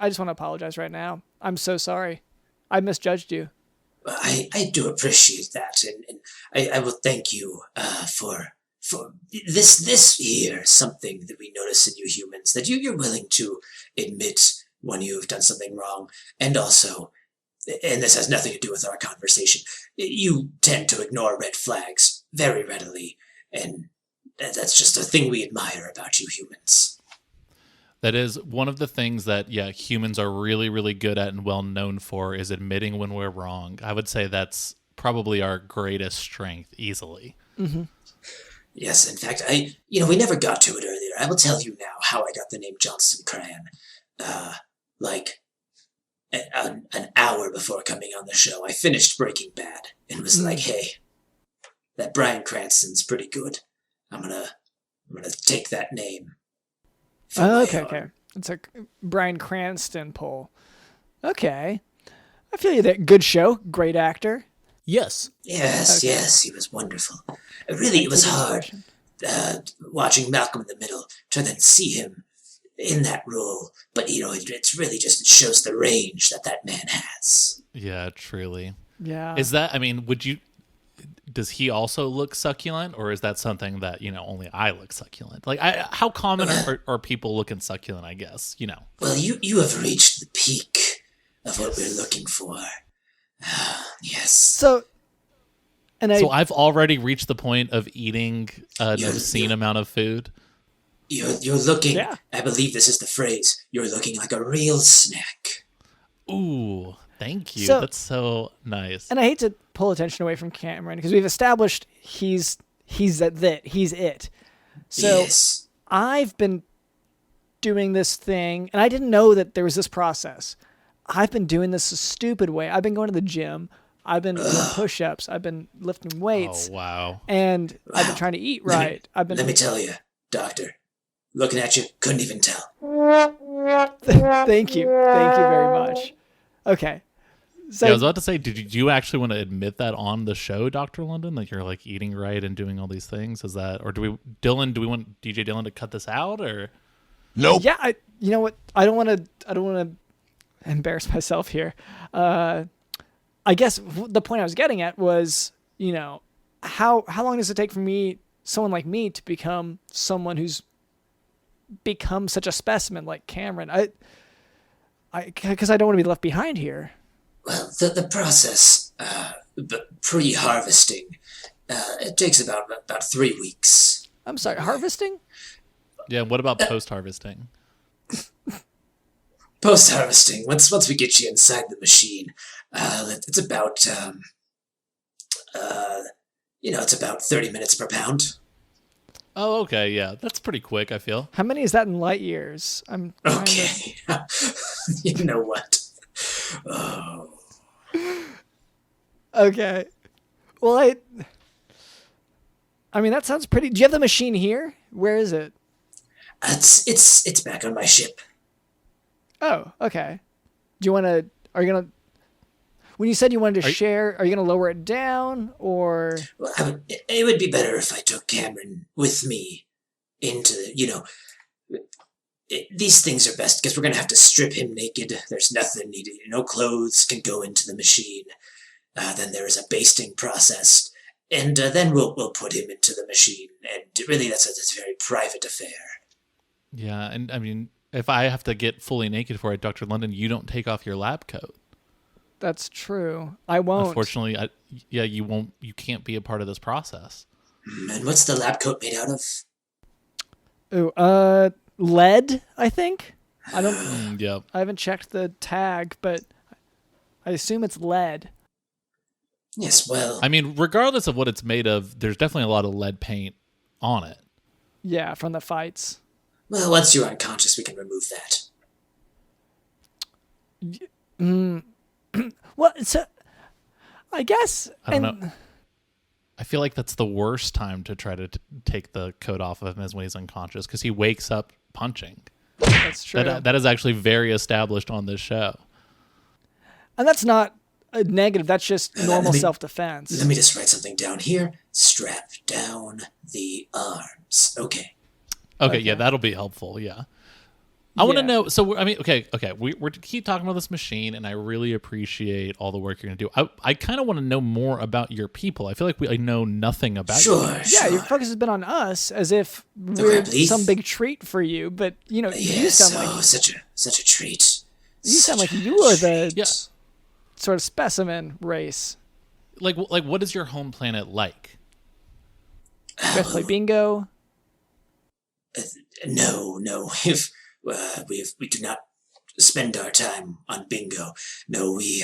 just want to apologize right now. I'm so sorry. I misjudged you. I do appreciate that. And I will thank you for this here, something that we notice in you humans, that you're willing to admit when you've done something wrong. And also, and this has nothing to do with our conversation, you tend to ignore red flags very readily, and that's just a thing we admire about you humans. That is one of the things that, humans are really, really good at and well known for, is admitting when we're wrong. I would say that's probably our greatest strength, easily. Mm-hmm. Yes, in fact, we never got to it earlier. I will tell you now how I got the name Johnston Cran. An hour before coming on the show, I finished Breaking Bad and was like, "Hey, that Bryan Cranston's pretty good. I'm gonna take that name." Okay. It's a Bryan Cranston pull. Okay, I feel you there. Good show, great actor. Yes. Yes, Okay. yes, he was wonderful. It was hard watching Malcolm in the Middle to then see him in that role, but it's really just, it shows the range that man has. Yeah, truly. Yeah. Is that, does he also look succulent, or is that something that, only I look succulent? Like, how common are people looking succulent, I guess, Well, you have reached the peak of what we're looking for. Yes. So I've already reached the point of eating an obscene amount of food. You're looking, I believe this is the phrase, you're looking like a real snack. Ooh, thank you. So- That's so nice. And I hate to pull attention away from Cameron because we've established he's it. So Yes. I've been doing this thing, and I didn't know that there was this process. I've been doing this a stupid way. I've been going to the gym. I've been doing push-ups. I've been lifting weights. Oh, wow. And I've been trying to eat right. Let me tell you, doctor, looking at you, couldn't even tell. Thank you very much. Okay. So I was about to say, did you actually want to admit that on the show, Dr. London? Like, you're like eating right and doing all these things? Is that, or do we want DJ Dylan to cut this out, or? Nope. Yeah, you know what? I don't want to embarrass myself here. I guess the point I was getting at was, how long does it take for someone like me, to become someone who's become such a specimen like Cameron? Because I don't want to be left behind here. Well, the process, pre-harvesting, it takes about 3 weeks. I'm sorry, harvesting? Yeah, what about post-harvesting? Post-harvesting, once we get you inside the machine, it's about, it's about 30 minutes per pound. Oh, okay, yeah. That's pretty quick, I feel. How many is that in light years? I'm trying to- Okay. You know what? Oh. Okay. Well, I mean, that sounds pretty. Do you have the machine here? Where is it? It's back on my ship. Oh, okay. Do you want to? Are you gonna? When you said you wanted to share, are you gonna lower it down or? Well, it would be better if I took Cameron with me into these things are best because we're gonna have to strip him naked. There's nothing needed. No clothes can go into the machine. Then there is a basting process, and then we'll put him into the machine. And really, that's a very private affair. Yeah, and I mean, if I have to get fully naked for it, Dr. London, you don't take off your lab coat. That's true. I won't. Unfortunately, you won't. You can't be a part of this process. And what's the lab coat made out of? Ooh, lead, I think. I don't. Yep. I haven't checked the tag, but I assume it's lead. Yes, well... I mean, regardless of what it's made of, there's definitely a lot of lead paint on it. Yeah, from the fights. Well, once you're unconscious, we can remove that. Well, so I guess... I don't know. I feel like that's the worst time to try to take the coat off of him is when he's unconscious, because he wakes up punching. That's true. That is actually very established on this show. And that's not a negative. That's just normal self-defense. Let me just write something down here. Strap down the arms. Okay, yeah, that'll be helpful, yeah. I want to know, so, I mean, okay, we're to keep talking about this machine, and I really appreciate all the work you're going to do. I kind of want to know more about your people. I feel like I know nothing about you. Yeah, your focus has been on us, as if we're some big treat for you, but, you sound like... such a treat. You sound like you are the sort of specimen race. Like, what is your home planet like? You guys play bingo? No. We do not spend our time on bingo. No, we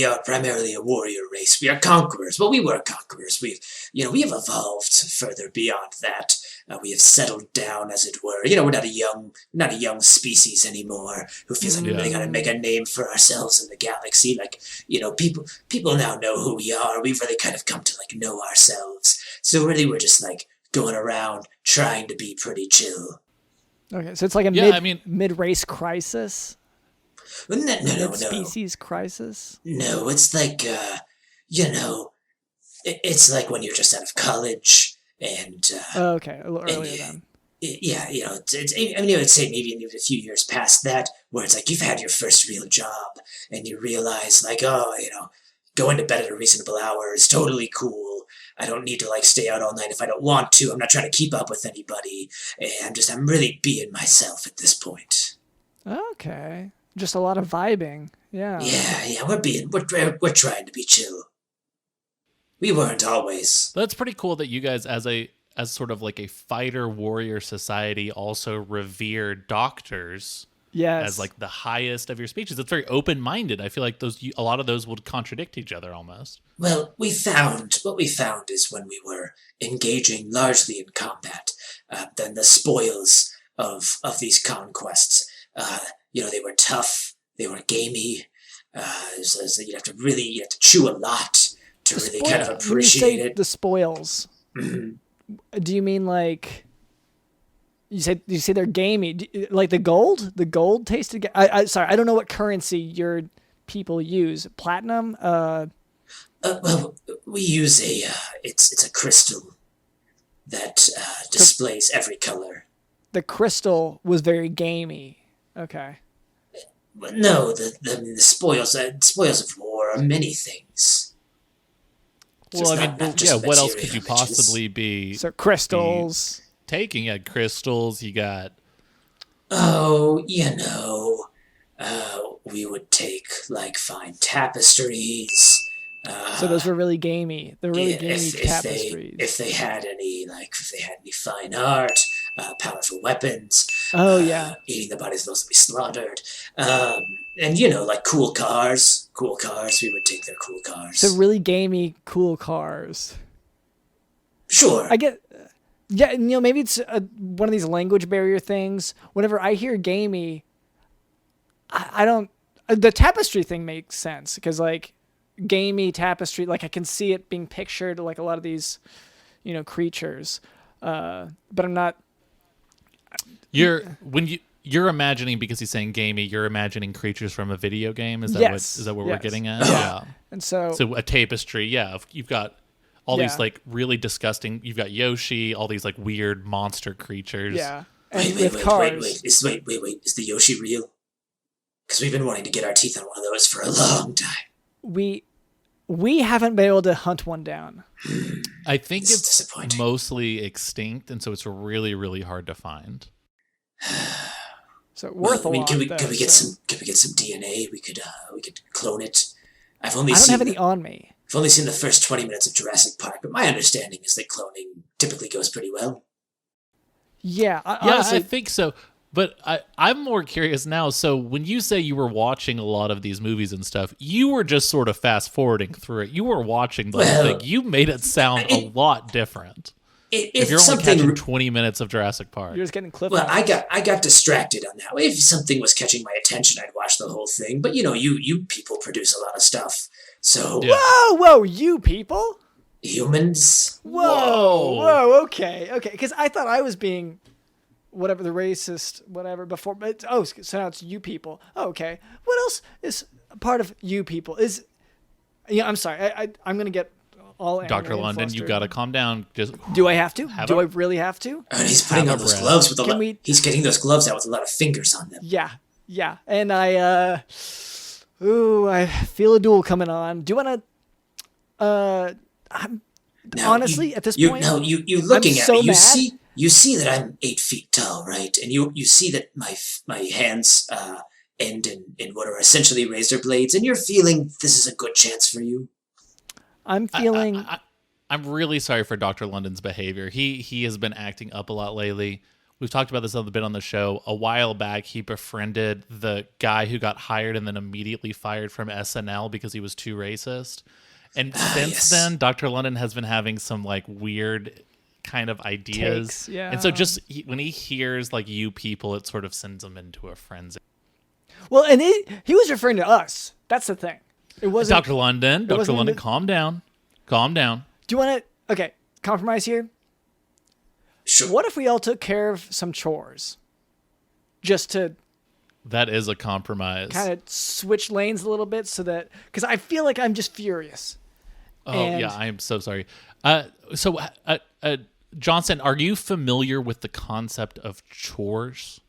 are primarily a warrior race. We are conquerors. Well, we were conquerors. We have evolved further beyond that. We have settled down, as it were. We're not a young species anymore who feels like we really got to make a name for ourselves in the galaxy. Like, people now know who we are. We've really kind of come to know ourselves. So really, we're just going around trying to be pretty chill. Okay, so it's like a mid-race crisis? No. Mid-species crisis? No, it's like, it's like when you're just out of college and... okay, a little earlier then. Yeah, I would say maybe even a few years past that, where it's like you've had your first real job and you realize going to bed at a reasonable hour is totally cool. I don't need to stay out all night if I don't want to. I'm not trying to keep up with anybody. I'm really being myself at this point. Okay. Just a lot of vibing. Yeah. Yeah, we're trying to be chill. We weren't always. That's pretty cool that you guys as sort of like a fighter warrior society also revere doctors. Yes. As the highest of your species. It's very open-minded. I feel like a lot of those would contradict each other almost. Well, what we found is when we were engaging largely in combat, then the spoils of these conquests, they were tough, they were gamey, so you have to chew a lot to really kind of appreciate it. The spoils. Do you mean You say they're gamey, like the gold? The gold tasted. Sorry, I don't know what currency your people use. Platinum. Well, we use it's a crystal that displays every color. The crystal was very gamey. Okay. No, the spoils of war are many things. Well, what else could you possibly be? So crystals. Taking crystals, you got we would take fine tapestries. So those were really gamey. They're really gamey tapestries. If they had any fine art, powerful weapons. Oh yeah. Eating the bodies of those that we slaughtered. And cool cars. Cool cars. We would take their cool cars. So really gamey, cool cars. Sure. I get. Yeah, maybe it's one of these language barrier things. Whenever I hear gamey, I don't. The tapestry thing makes sense because gamey tapestry. Like I can see it being pictured like a lot of these, creatures. But I'm not. You're imagining, because he's saying gamey, you're imagining creatures from a video game. Is that Yes. what Yes. we're getting at? Yeah. And so a tapestry. Yeah, you've got all these like really disgusting. You've got Yoshi, all these like weird monster creatures. yeah, and Wait, with cars. wait. Is the Yoshi real? Because we've been wanting to get our teeth on one of those for a long time. We haven't been able to hunt one down. I think It's it's disappointing. mostly extinct, and so it's really, really hard to find. So worth a lot. Can we though, get so. some DNA? We could clone it. I don't have any on me. I've only seen the first 20 minutes of Jurassic Park, but my understanding is that cloning typically goes pretty well. Yeah, Yeah, honestly, I think so. But I'm more curious now. So when you say you were watching a lot of these movies and stuff, you were just sort of fast forwarding through it. You were watching the whole thing. You made it sound a lot different. If you're only catching 20 minutes of Jurassic Park. you're just getting cliff. Well, I got distracted on that. If something was catching my attention, I'd watch the whole thing. But you people produce a lot of stuff, so Yeah. Whoa, you people! humans. Whoa, okay. Because I thought I was being whatever the racist, whatever before. But so now it's you people. Oh, okay. What else is a part of you people? I'm sorry. I'm gonna get all angry Dr. and London, you flustered. got to calm down. Just Do I have to? Have I a- really have to? And he's putting on those gloves with a Can lot. we- He's getting those gloves out with a lot of fingers on them. Yeah. And I feel a duel coming on. Do you want to? Now, Honestly, at this you point, you looking I'm at so me. mad. You see that I'm 8 feet tall, right? And you see that my hands end in what are essentially razor blades, and you're feeling this is a good chance for you. I'm feeling. I'm really sorry for Dr. London's behavior. He has been acting up a lot lately. We've talked about this a little bit on the show. A while back, he befriended the guy who got hired and then immediately fired from SNL because he was too racist. And since yes. then, Dr. London has been having some like weird kind of ideas. Takes, yeah. And so when he hears like you people, it sort of sends him into a frenzy. Well, and he was referring to us. That's the thing. It wasn't. Dr. London, wasn't in the- calm down. Calm down. Do you want to? Okay, compromise here. Sure. What if we all took care of some chores, just to That is a compromise. kind of switch lanes a little bit, so that because I feel like I'm just furious. Oh, And- yeah, I am so sorry. Johnston, are you familiar with the concept of chores?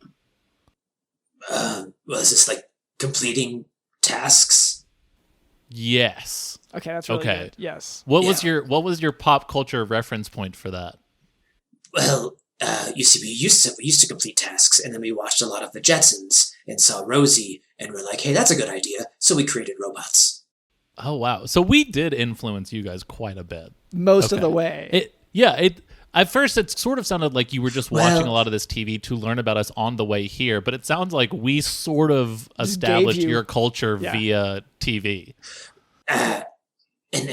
Well, is this like completing tasks? Yes. Okay, that's really Okay. good. Yes. What was Yeah. your pop culture reference point for that? Well, you see, we used to complete tasks, and then we watched a lot of the Jetsons and saw Rosie, and we're like, hey, that's a good idea. So we created robots. Oh wow. So we did influence you guys quite a bit. Most of Okay. the way. It at first it sort of sounded like you were just watching Well- a lot of this TV to learn about us on the way here, but it sounds like we sort of Just established gave you- your culture Yeah. via TV. And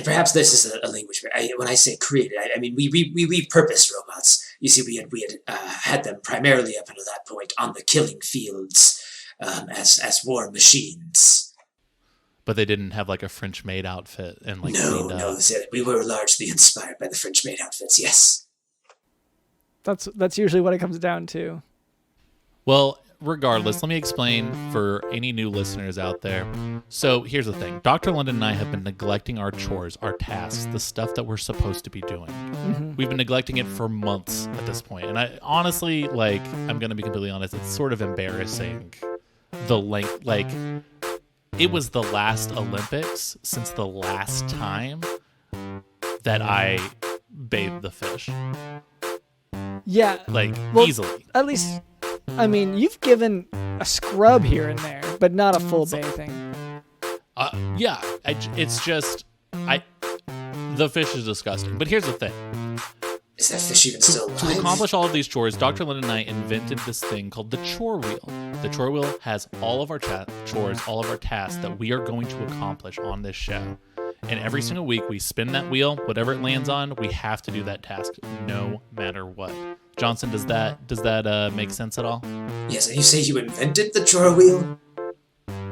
perhaps this is a language. When I say created, I mean we repurposed robots. You see, we had them primarily up until that point on the killing fields as war machines. But they didn't have like a French maid outfit and like No, cleaned up. we were largely inspired by the French maid outfits. Yes. That's usually what it comes down to. Well, regardless, let me explain for any new listeners out there. So here's the thing. Dr. London and I have been neglecting our chores, our tasks, the stuff that we're supposed to be doing. We've been neglecting it for months at this point. And I honestly, like, I'm going to be completely honest, it's sort of embarrassing the length. Like, it was the last Olympics since the last time that I bathed the fish. Yeah. Like, Well, easily. At least, I mean, you've given a scrub here and there, but not a full bathing. Yeah, it's just the fish is disgusting. But here's the thing: Is that fish even still alive? to accomplish all of these chores, Dr. Lynn and I invented this thing called the Chore Wheel. The Chore Wheel has all of our chores, all of our tasks that we are going to accomplish on this show. And every single week, we spin that wheel. Whatever it lands on, we have to do that task, no matter what. Johnston, does that make sense at all? Yes, and you say you invented the Chore Wheel?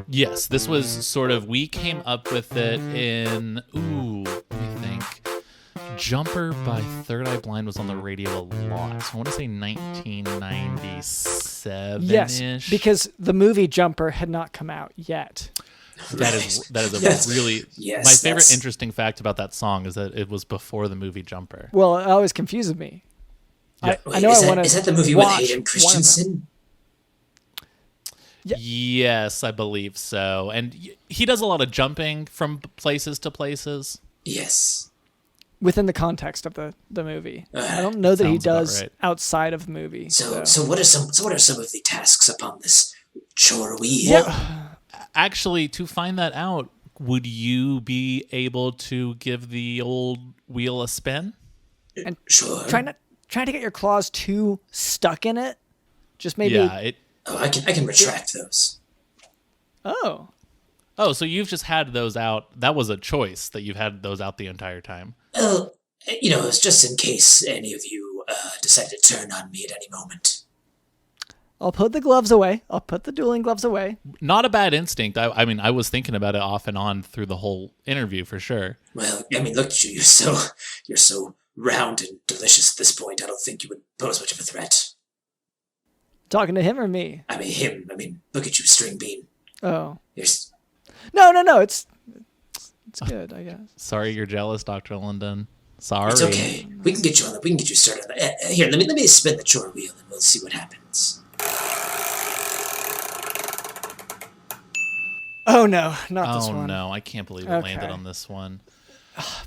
Yes, this was sort of, we came up with it in, let me think. Jumper by Third Eye Blind was on the radio a lot. So I want to say 1997-ish. Yes, because the movie Jumper had not come out yet. That is a really... Yes, my favorite interesting fact about that song is that it was before the movie Jumper. Well, it always confuses me. Yeah. I know I want to. Is that the movie with Hayden Christensen? Yes, I believe so. And he does a lot of jumping from places to places. Yes. Within the context of the movie. I don't know that he does right. outside of the movie. So what are some of the tasks upon this Chore Wheel? Yeah. Actually, to find that out, would you be able to give the old wheel a spin? And sure. Try to get your claws too stuck in it. Just maybe. Yeah. I can retract those. Oh, so you've just had those out. That was a choice that you've had those out the entire time. Well, it's just in case any of you decide to turn on me at any moment. I'll put the gloves away. I'll put the dueling gloves away. Not a bad instinct. I mean, I was thinking about it off and on through the whole interview for sure. Well, I mean, look at you. You're so round and delicious at this point. I don't think you would pose much of a threat. Talking to him or me? I mean, him. I mean, look at you, String Bean. Oh. There's... No. It's good, I guess. Sorry, you're jealous, Dr. London. Sorry. It's okay. We can get you started on that. Here, let me spin the Chore Wheel and we'll see what happens. Oh no, not this one. Oh no, I can't believe it landed on this one.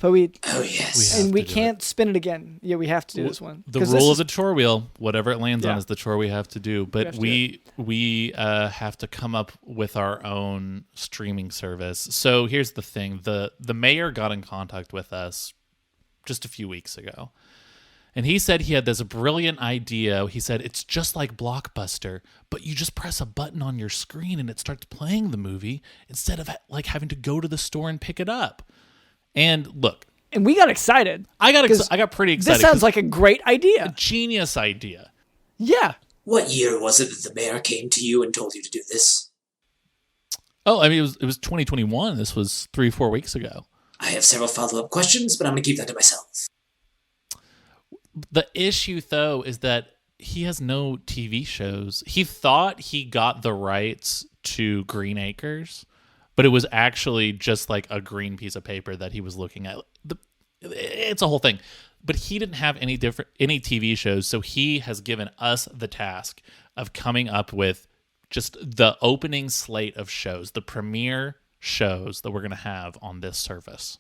But oh yes, we can't spin it again. Yeah, we have to do this one. The rule of the Chore Wheel, whatever it lands on, is the chore we have to do. But we have to come up with our own streaming service. So here's the thing: the mayor got in contact with us just a few weeks ago, and he said he had this brilliant idea. He said it's just like Blockbuster, but you just press a button on your screen and it starts playing the movie instead of like having to go to the store and pick it up. And look, and we got excited. I got pretty excited. This sounds like a great idea. A genius idea. Yeah. What year was it that the mayor came to you and told you to do this? Oh, I mean, it was 2021. This was 3-4 weeks ago. I have several follow-up questions, but I'm going to keep that to myself. The issue, though, is that he has no TV shows. He thought he got the rights to Green Acres, but it was actually just like a green piece of paper that he was looking at. It's a whole thing. But he didn't have any TV shows, so he has given us the task of coming up with just the opening slate of shows, the premiere shows that we're going to have on this service.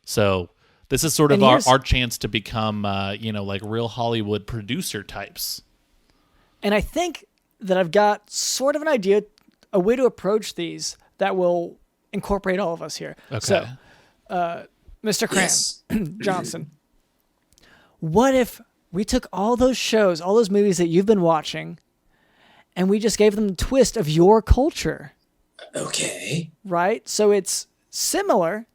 So this is sort of our chance to become, like real Hollywood producer types. And I think that I've got sort of an idea, a way to approach these that will incorporate all of us here. Okay. So, Mr. Cran, Yes. Johnson, what if we took all those shows, all those movies that you've been watching, and we just gave them the twist of your culture? Okay. Right? So it's similar,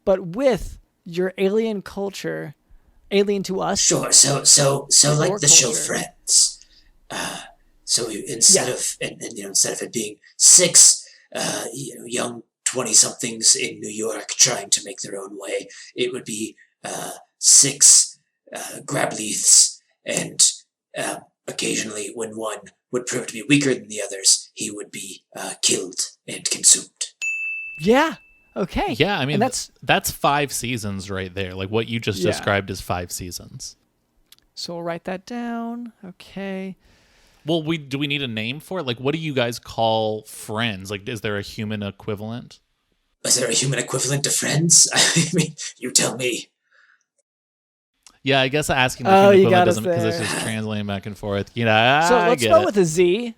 but with your alien culture, alien to us. Sure. So like the show culture. Friends. So instead of it being 6 young 20-somethings in New York trying to make their own way, it would be 6 grab-leaths, and occasionally when one would prove to be weaker than the others, he would be killed and consumed. Yeah. Okay. Yeah, I mean, and that's 5 seasons right there. Like what you just described as 5 seasons. So we'll write that down. Okay. Well, do we need a name for it? Like, what do you guys call Friends? Like, is there a human equivalent? Is there a human equivalent to Friends? I mean, you tell me. Yeah, I guess asking the human equivalent doesn't, because it's there. just translating back and forth. So let's spell with a Z.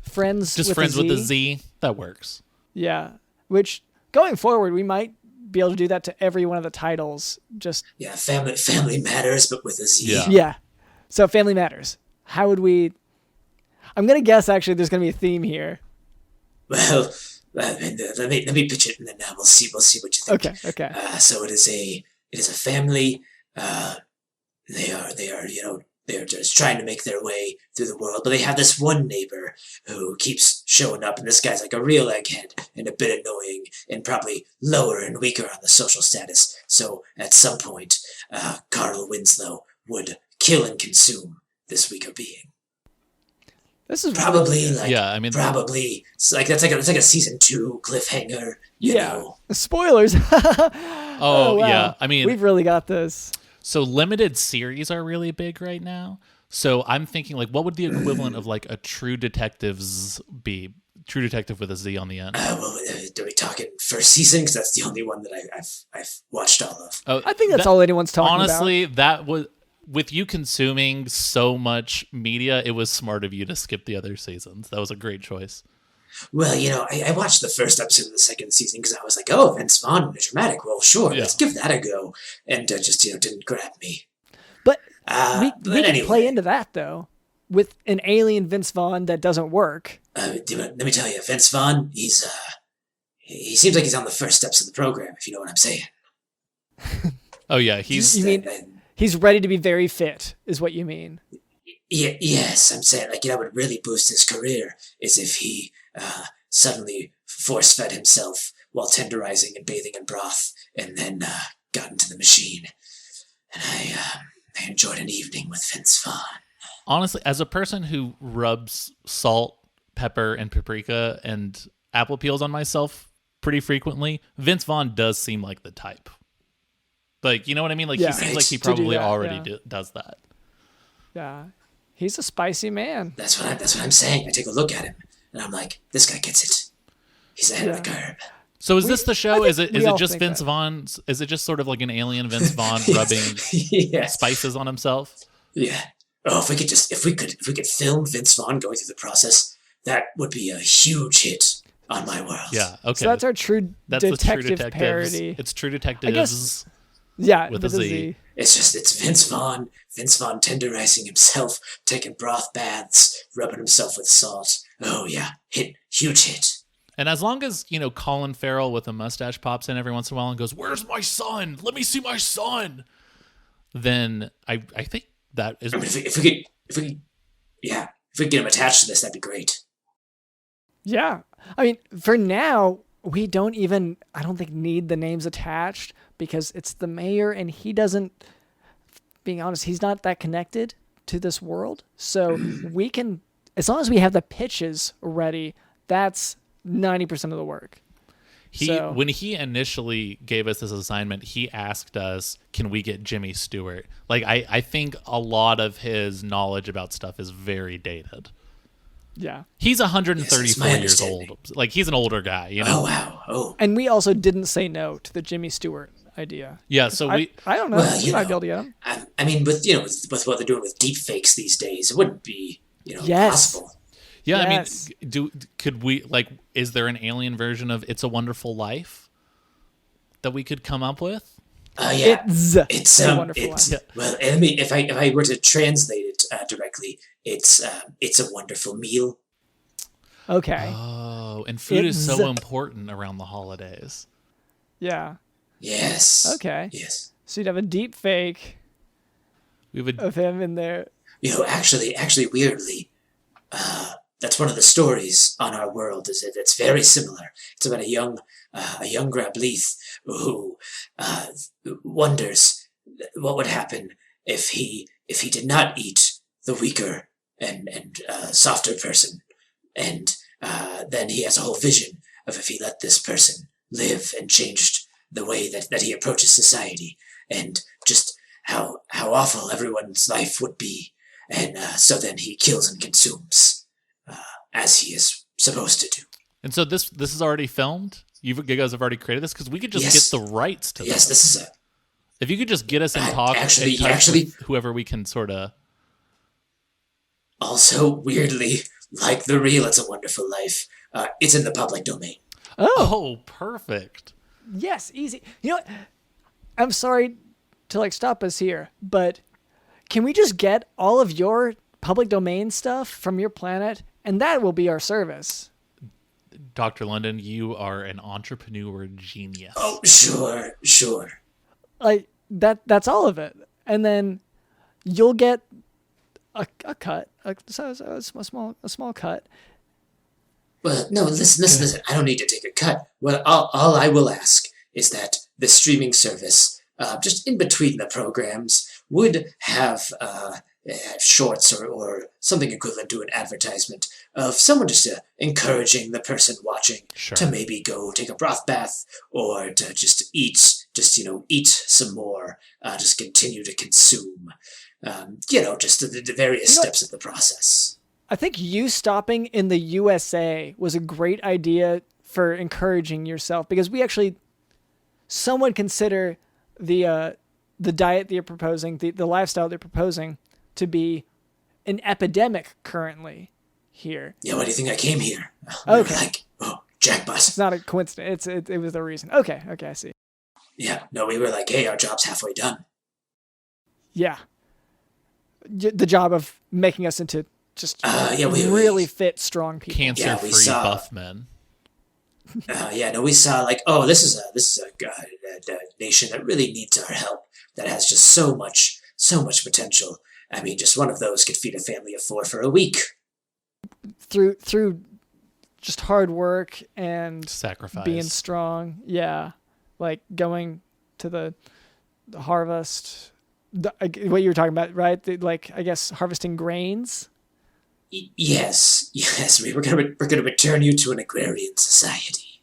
Friends. Just with Friends a Z. with a Z. That works. Yeah. Which going forward, we might be able to do that to every one of the titles. Just Family Matters, but with a Z. Yeah. So Family Matters. How would we? I'm gonna guess actually there's gonna be a theme here. Well, let me pitch it, and then we'll see what you think. Okay. So it is a family. They are they're just trying to make their way through the world. But they have this one neighbor who keeps showing up, and this guy's like a real egghead and a bit annoying and probably lower and weaker on the social status. So at some point, Carl Winslow would kill and consume this weaker being. This is Probably really, like probably it's like that's like a season 2 cliffhanger. You know. Spoilers. Oh, wow. yeah. I mean, we've really got this. so limited series are really big right now. So I'm thinking, like, what would the equivalent of like a True Detectives be? True Detective with a Z on the end. Well, are we talking first season? Because that's the only one that I've watched all of. Oh, I think that's all anyone's talking about. honestly, that was with you consuming so much media. It was smart of you to skip the other seasons. That was a great choice. Well, I watched the first episode of the second season because I was like, oh, Vince Vaughn in a dramatic role. Sure, let's give that a go. And just, didn't grab me. But But we can anyway, play into that, though, with an alien Vince Vaughn that doesn't work. let me tell you, Vince Vaughn, he seems like he's on the first steps of the program, if you know what I'm saying. Oh yeah, he's You mean he's ready to be very fit, is what you mean? Yes, I'm saying, like, would really boost his career is if he suddenly force-fed himself while tenderizing and bathing in broth and then got into the machine. And I enjoyed an evening with Vince Vaughn. honestly, as a person who rubs salt, pepper, and paprika and apple peels on myself pretty frequently, Vince Vaughn does seem like the type. Like, you know what I mean? Like, Yeah. he seems like he To do probably that, already yeah. does that. Yeah. He's a spicy man. That's what I'm saying. I take a look at him and I'm like, this guy gets it. He's ahead of the curve. So is this the show? I Is think it we is all it just think Vince that. Vaughn's? Is it just sort of like an alien Vince Vaughn rubbing Yes. spices on himself? Yeah. Oh, if we could film Vince Vaughn going through the process, that would be a huge hit on my world. Yeah. Okay. So that's our true That's the detective True Detectives. parody. It's True Detectives. guess- Yeah, with a Z. It's Vince Vaughn tenderizing himself, taking broth baths, rubbing himself with salt. Oh yeah, huge hit. And as long as, Colin Farrell with a mustache pops in every once in a while and goes, "Where's my son? Let me see my son," then I think that is. I mean, if we could get him attached to this, that'd be great. Yeah. I mean, for now, we don't even, I don't think, need the names attached because it's the mayor and he doesn't, being honest, he's not that connected to this world. So we can, as long as we have the pitches ready, that's 90% of the work. When he initially gave us this assignment, he asked us, "Can we get Jimmy Stewart?" Like, I think a lot of his knowledge about stuff is very dated. Yeah. He's Yes, 134 that's my years understanding. old. Like, he's an older guy, Oh wow. Oh. And we also didn't say no to the Jimmy Stewart idea. Yeah, so I don't know. Well, we might be able to get him. I mean, with what they're doing with deep fakes these days, it wouldn't be Yes. possible. Yeah, Yes. I mean, could we, like, is there an alien version of It's a Wonderful Life that we could come up with? Yeah. It's a wonderful it's, life. well, I mean, if I were to translate it directly, it's a wonderful meal. Okay. Oh, and food is It's- so important around the holidays. Yeah. Yes. Okay. Yes. So you'd have a deep fake We would. of him in there. Actually, weirdly, that's one of the stories on our world. Is it's very similar. It's about a young Grableith who wonders what would happen if he did not eat the weaker and softer person, and then he has a whole vision of if he let this person live and changed the way that he approaches society, and just how awful everyone's life would be, and so then he kills and consumes as he is supposed to do. And so this is already filmed. You guys have already created this because we could just Yes. get the rights to Yes, this. this is If you could just get us in talk, actually- in touch actually- with whoever we can sort of. also weirdly like the real It's a Wonderful Life. It's in the public domain. Oh, perfect. Yes, easy. You know what? I'm sorry to stop us here, but can we just get all of your public domain stuff from your planet and that will be our service? Dr. London, you are an entrepreneur genius. Oh, sure. Like that's all of it. And then you'll get a cut, a small cut. Well, no, listen. I don't need to take a cut. Well, all I will ask is that the streaming service, just in between the programs, would have shorts or something equivalent to an advertisement of someone just encouraging the person watching to maybe go take a broth bath or to just eat some more, just continue to consume, just the various steps of the process. I think you stopping in the USA was a great idea for encouraging yourself, because some would consider the diet that you're proposing, the lifestyle they're proposing, to be an epidemic currently here. Yeah, why do you think I came here? Okay. Jackpot. It's not a coincidence. It was the reason. Okay, I see. Yeah, no, we were like, hey, our job's halfway done. Yeah. The job of making us into just we fit, strong people. Cancer-free buff men. We saw this is a nation that really needs our help, that has just so much potential. I mean, just one of those could feed a family of 4 for a week. Through just hard work and sacrifice, being strong. Yeah, like going to the harvest. What you were talking about, right? I guess harvesting grains. Yes, we're gonna return you to an agrarian society.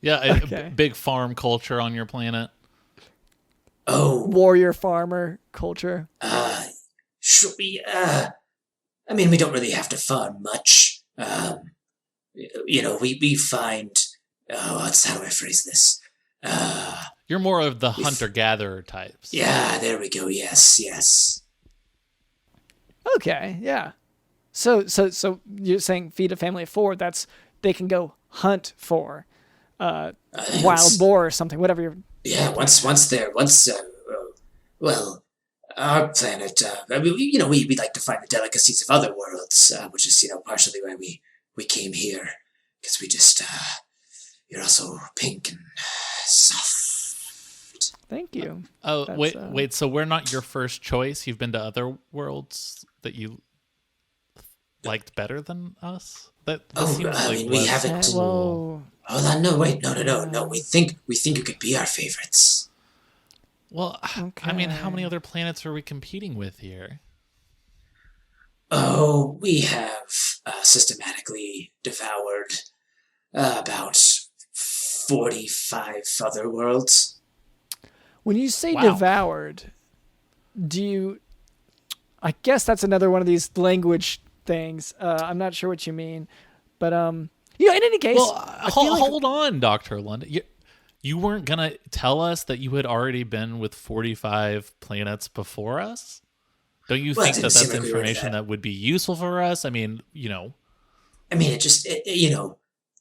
Yeah, a big farm culture on your planet. Oh, warrior farmer culture. Should we? I mean, we don't really have to farm much. We find. How do I phrase this? You're more of the hunter-gatherer types. Yeah, there we go. Yes. Okay, yeah. So you're saying feed a family of 4? They can go hunt for wild boar or something, whatever you're. Yeah, once our planet. We like to find the delicacies of other worlds, which is partially why we came here, because we just you're also pink and soft. Thank you. Oh, wait. So we're not your first choice. You've been to other worlds that you liked better than us. We haven't. Whoa. Hold on, no, wait, no. We think you could be our favorites. Well, okay. I mean, how many other planets are we competing with here? Oh, we have systematically devoured about 45 other worlds. When you say devoured, I guess that's another one of these language things. I'm not sure what you mean, but in any case, hold on, Dr. London. You weren't going to tell us that you had already been with 45 planets before us? Don't you think that's information that would be useful for us? I mean, I mean, this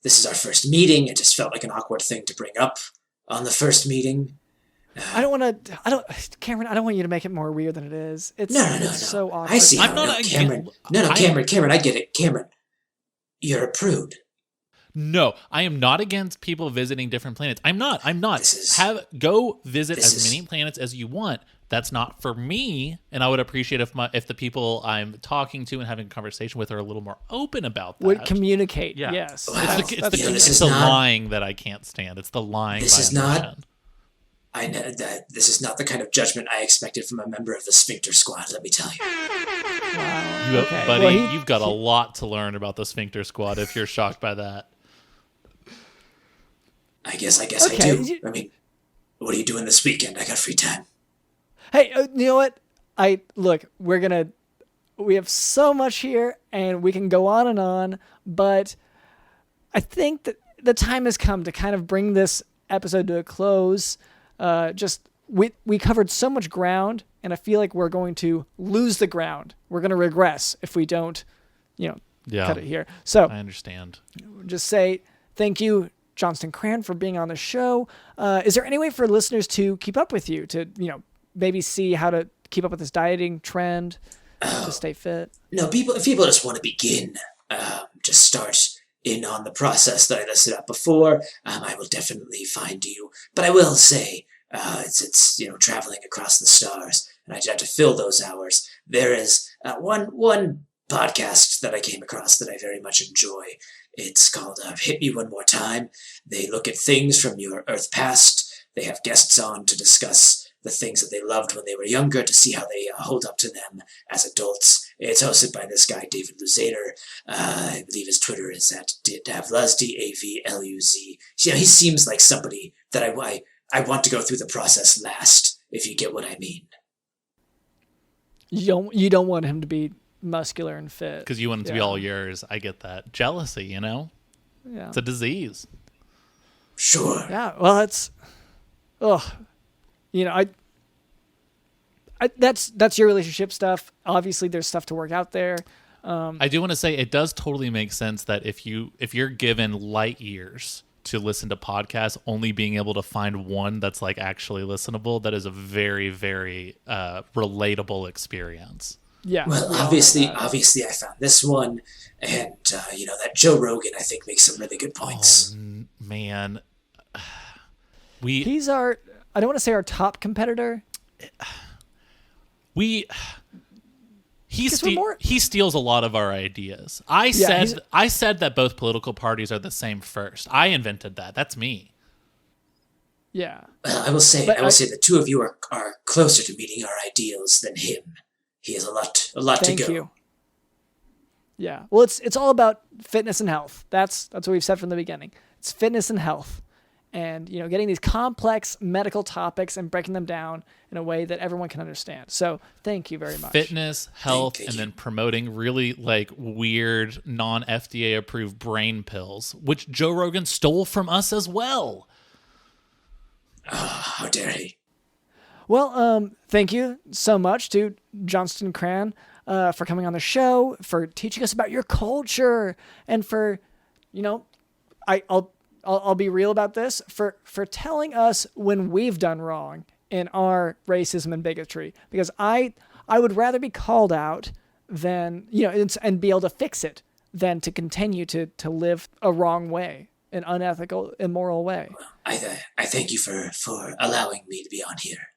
is our first meeting. It just felt like an awkward thing to bring up on the first meeting. Cameron, I don't want you to make it more weird than it is. It's so awkward. I see. Cameron. Cameron, I get it. Cameron, you're a prude. No, I am not against people visiting different planets. I'm not. Go visit as many planets as you want. That's not for me, and I would appreciate if the people I'm talking to and having a conversation with are a little more open about that. Would communicate. Yeah. Yes. Wow. It's the lying that I can't stand. It's the lying. I know that this is not the kind of judgment I expected from a member of the Sphincter squad, let me tell you. Wow. Buddy, you've got a lot to learn about the Sphincter squad if you're shocked by that. I guess I do. I mean, what are you doing this weekend? I got free time. Hey, you know what? We have so much here, and we can go on, but I think that the time has come to kind of bring this episode to a close. We covered so much ground, and I feel like we're going to lose the ground. We're going to regress if we don't, cut it here. So I understand. Just say thank you, Johnston Cran, for being on the show. Is there any way for listeners to keep up with you, to maybe see how to keep up with this dieting trend, to stay fit? No, if people just want to begin, just start in on the process that I listed out before, I will definitely find you. But I will say, it's traveling across the stars. and I have to fill those hours. There is one podcast that I came across that I very much enjoy. It's called Hit Me One More Time. They look at things from your Earth past. They have guests on to discuss the things that they loved when they were younger, to see how they hold up to them as adults. It's hosted by this guy, David Luzader. I believe his Twitter is at Davluz, D-A-V-L-U-Z. You know, he seems like somebody that I want to go through the process last, if you get what I mean. You don't want him to be muscular and fit. Because you want it to be all yours. I get that. Jealousy, you know? Yeah. It's a disease. Sure. Yeah, well, it's... You know, that's your relationship stuff. Obviously, there's stuff to work out there. I do want to say it does totally make sense that if you're given light years to listen to podcasts, only being able to find one that's like actually listenable, that is a very, very relatable experience. Yeah. Well, obviously, I found this one, and that Joe Rogan, I think, makes some really good points. Oh, man, he's our. I don't want to say our top competitor. He steals a lot of our ideas. I said that both political parties are the same first. I invented that. That's me. Yeah. Well, I will say the two of you are closer to meeting our ideals than him. He has a lot to go. Thank you. Yeah. Well, it's all about fitness and health. That's what we've said from the beginning. It's fitness and health. And, getting these complex medical topics and breaking them down in a way that everyone can understand. So thank you very much. Fitness, health, and then promoting really like weird non-FDA approved brain pills, which Joe Rogan stole from us as well. Oh, how dare he? Well, thank you so much to Johnston Cran for coming on the show, for teaching us about your culture, and for, I'll be real about this, for telling us when we've done wrong in our racism and bigotry, because I would rather be called out than, and be able to fix it than to continue to live a wrong way, an unethical, immoral way. Well, I thank you for allowing me to be on here.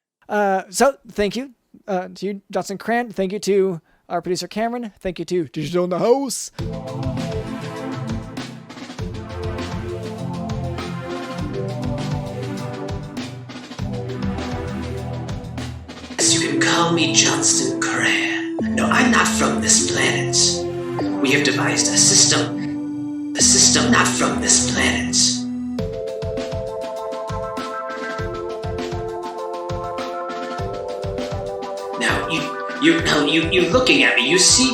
So thank you to you, Johnston Cran. Thank you to our producer, Cameron. Thank you to Digital in the House. You can call me Johnston Cran. No, I'm not from this planet. We have devised a system not from this planet. Now, you looking at me, you see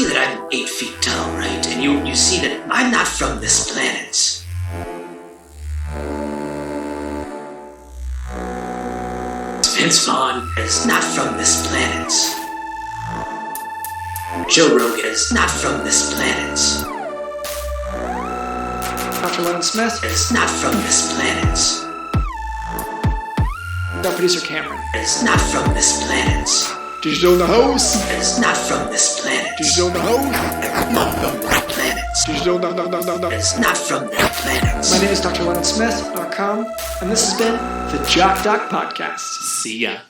that I'm 8 feet tall, right? And you see that I'm not from this planet. Vince Vaughn is not from this planet. Joe Rogan is not from this planet. Dr. Lennon Smith is not from this planet. Our producer, Cameron is not from this planet. Digital in the House is not from this planet. Digital in the House Not from that planet. Digital no. Is not from that planet. My name is Dr. LennonSmith.com, and this has been the Jock Doc Podcast. See ya.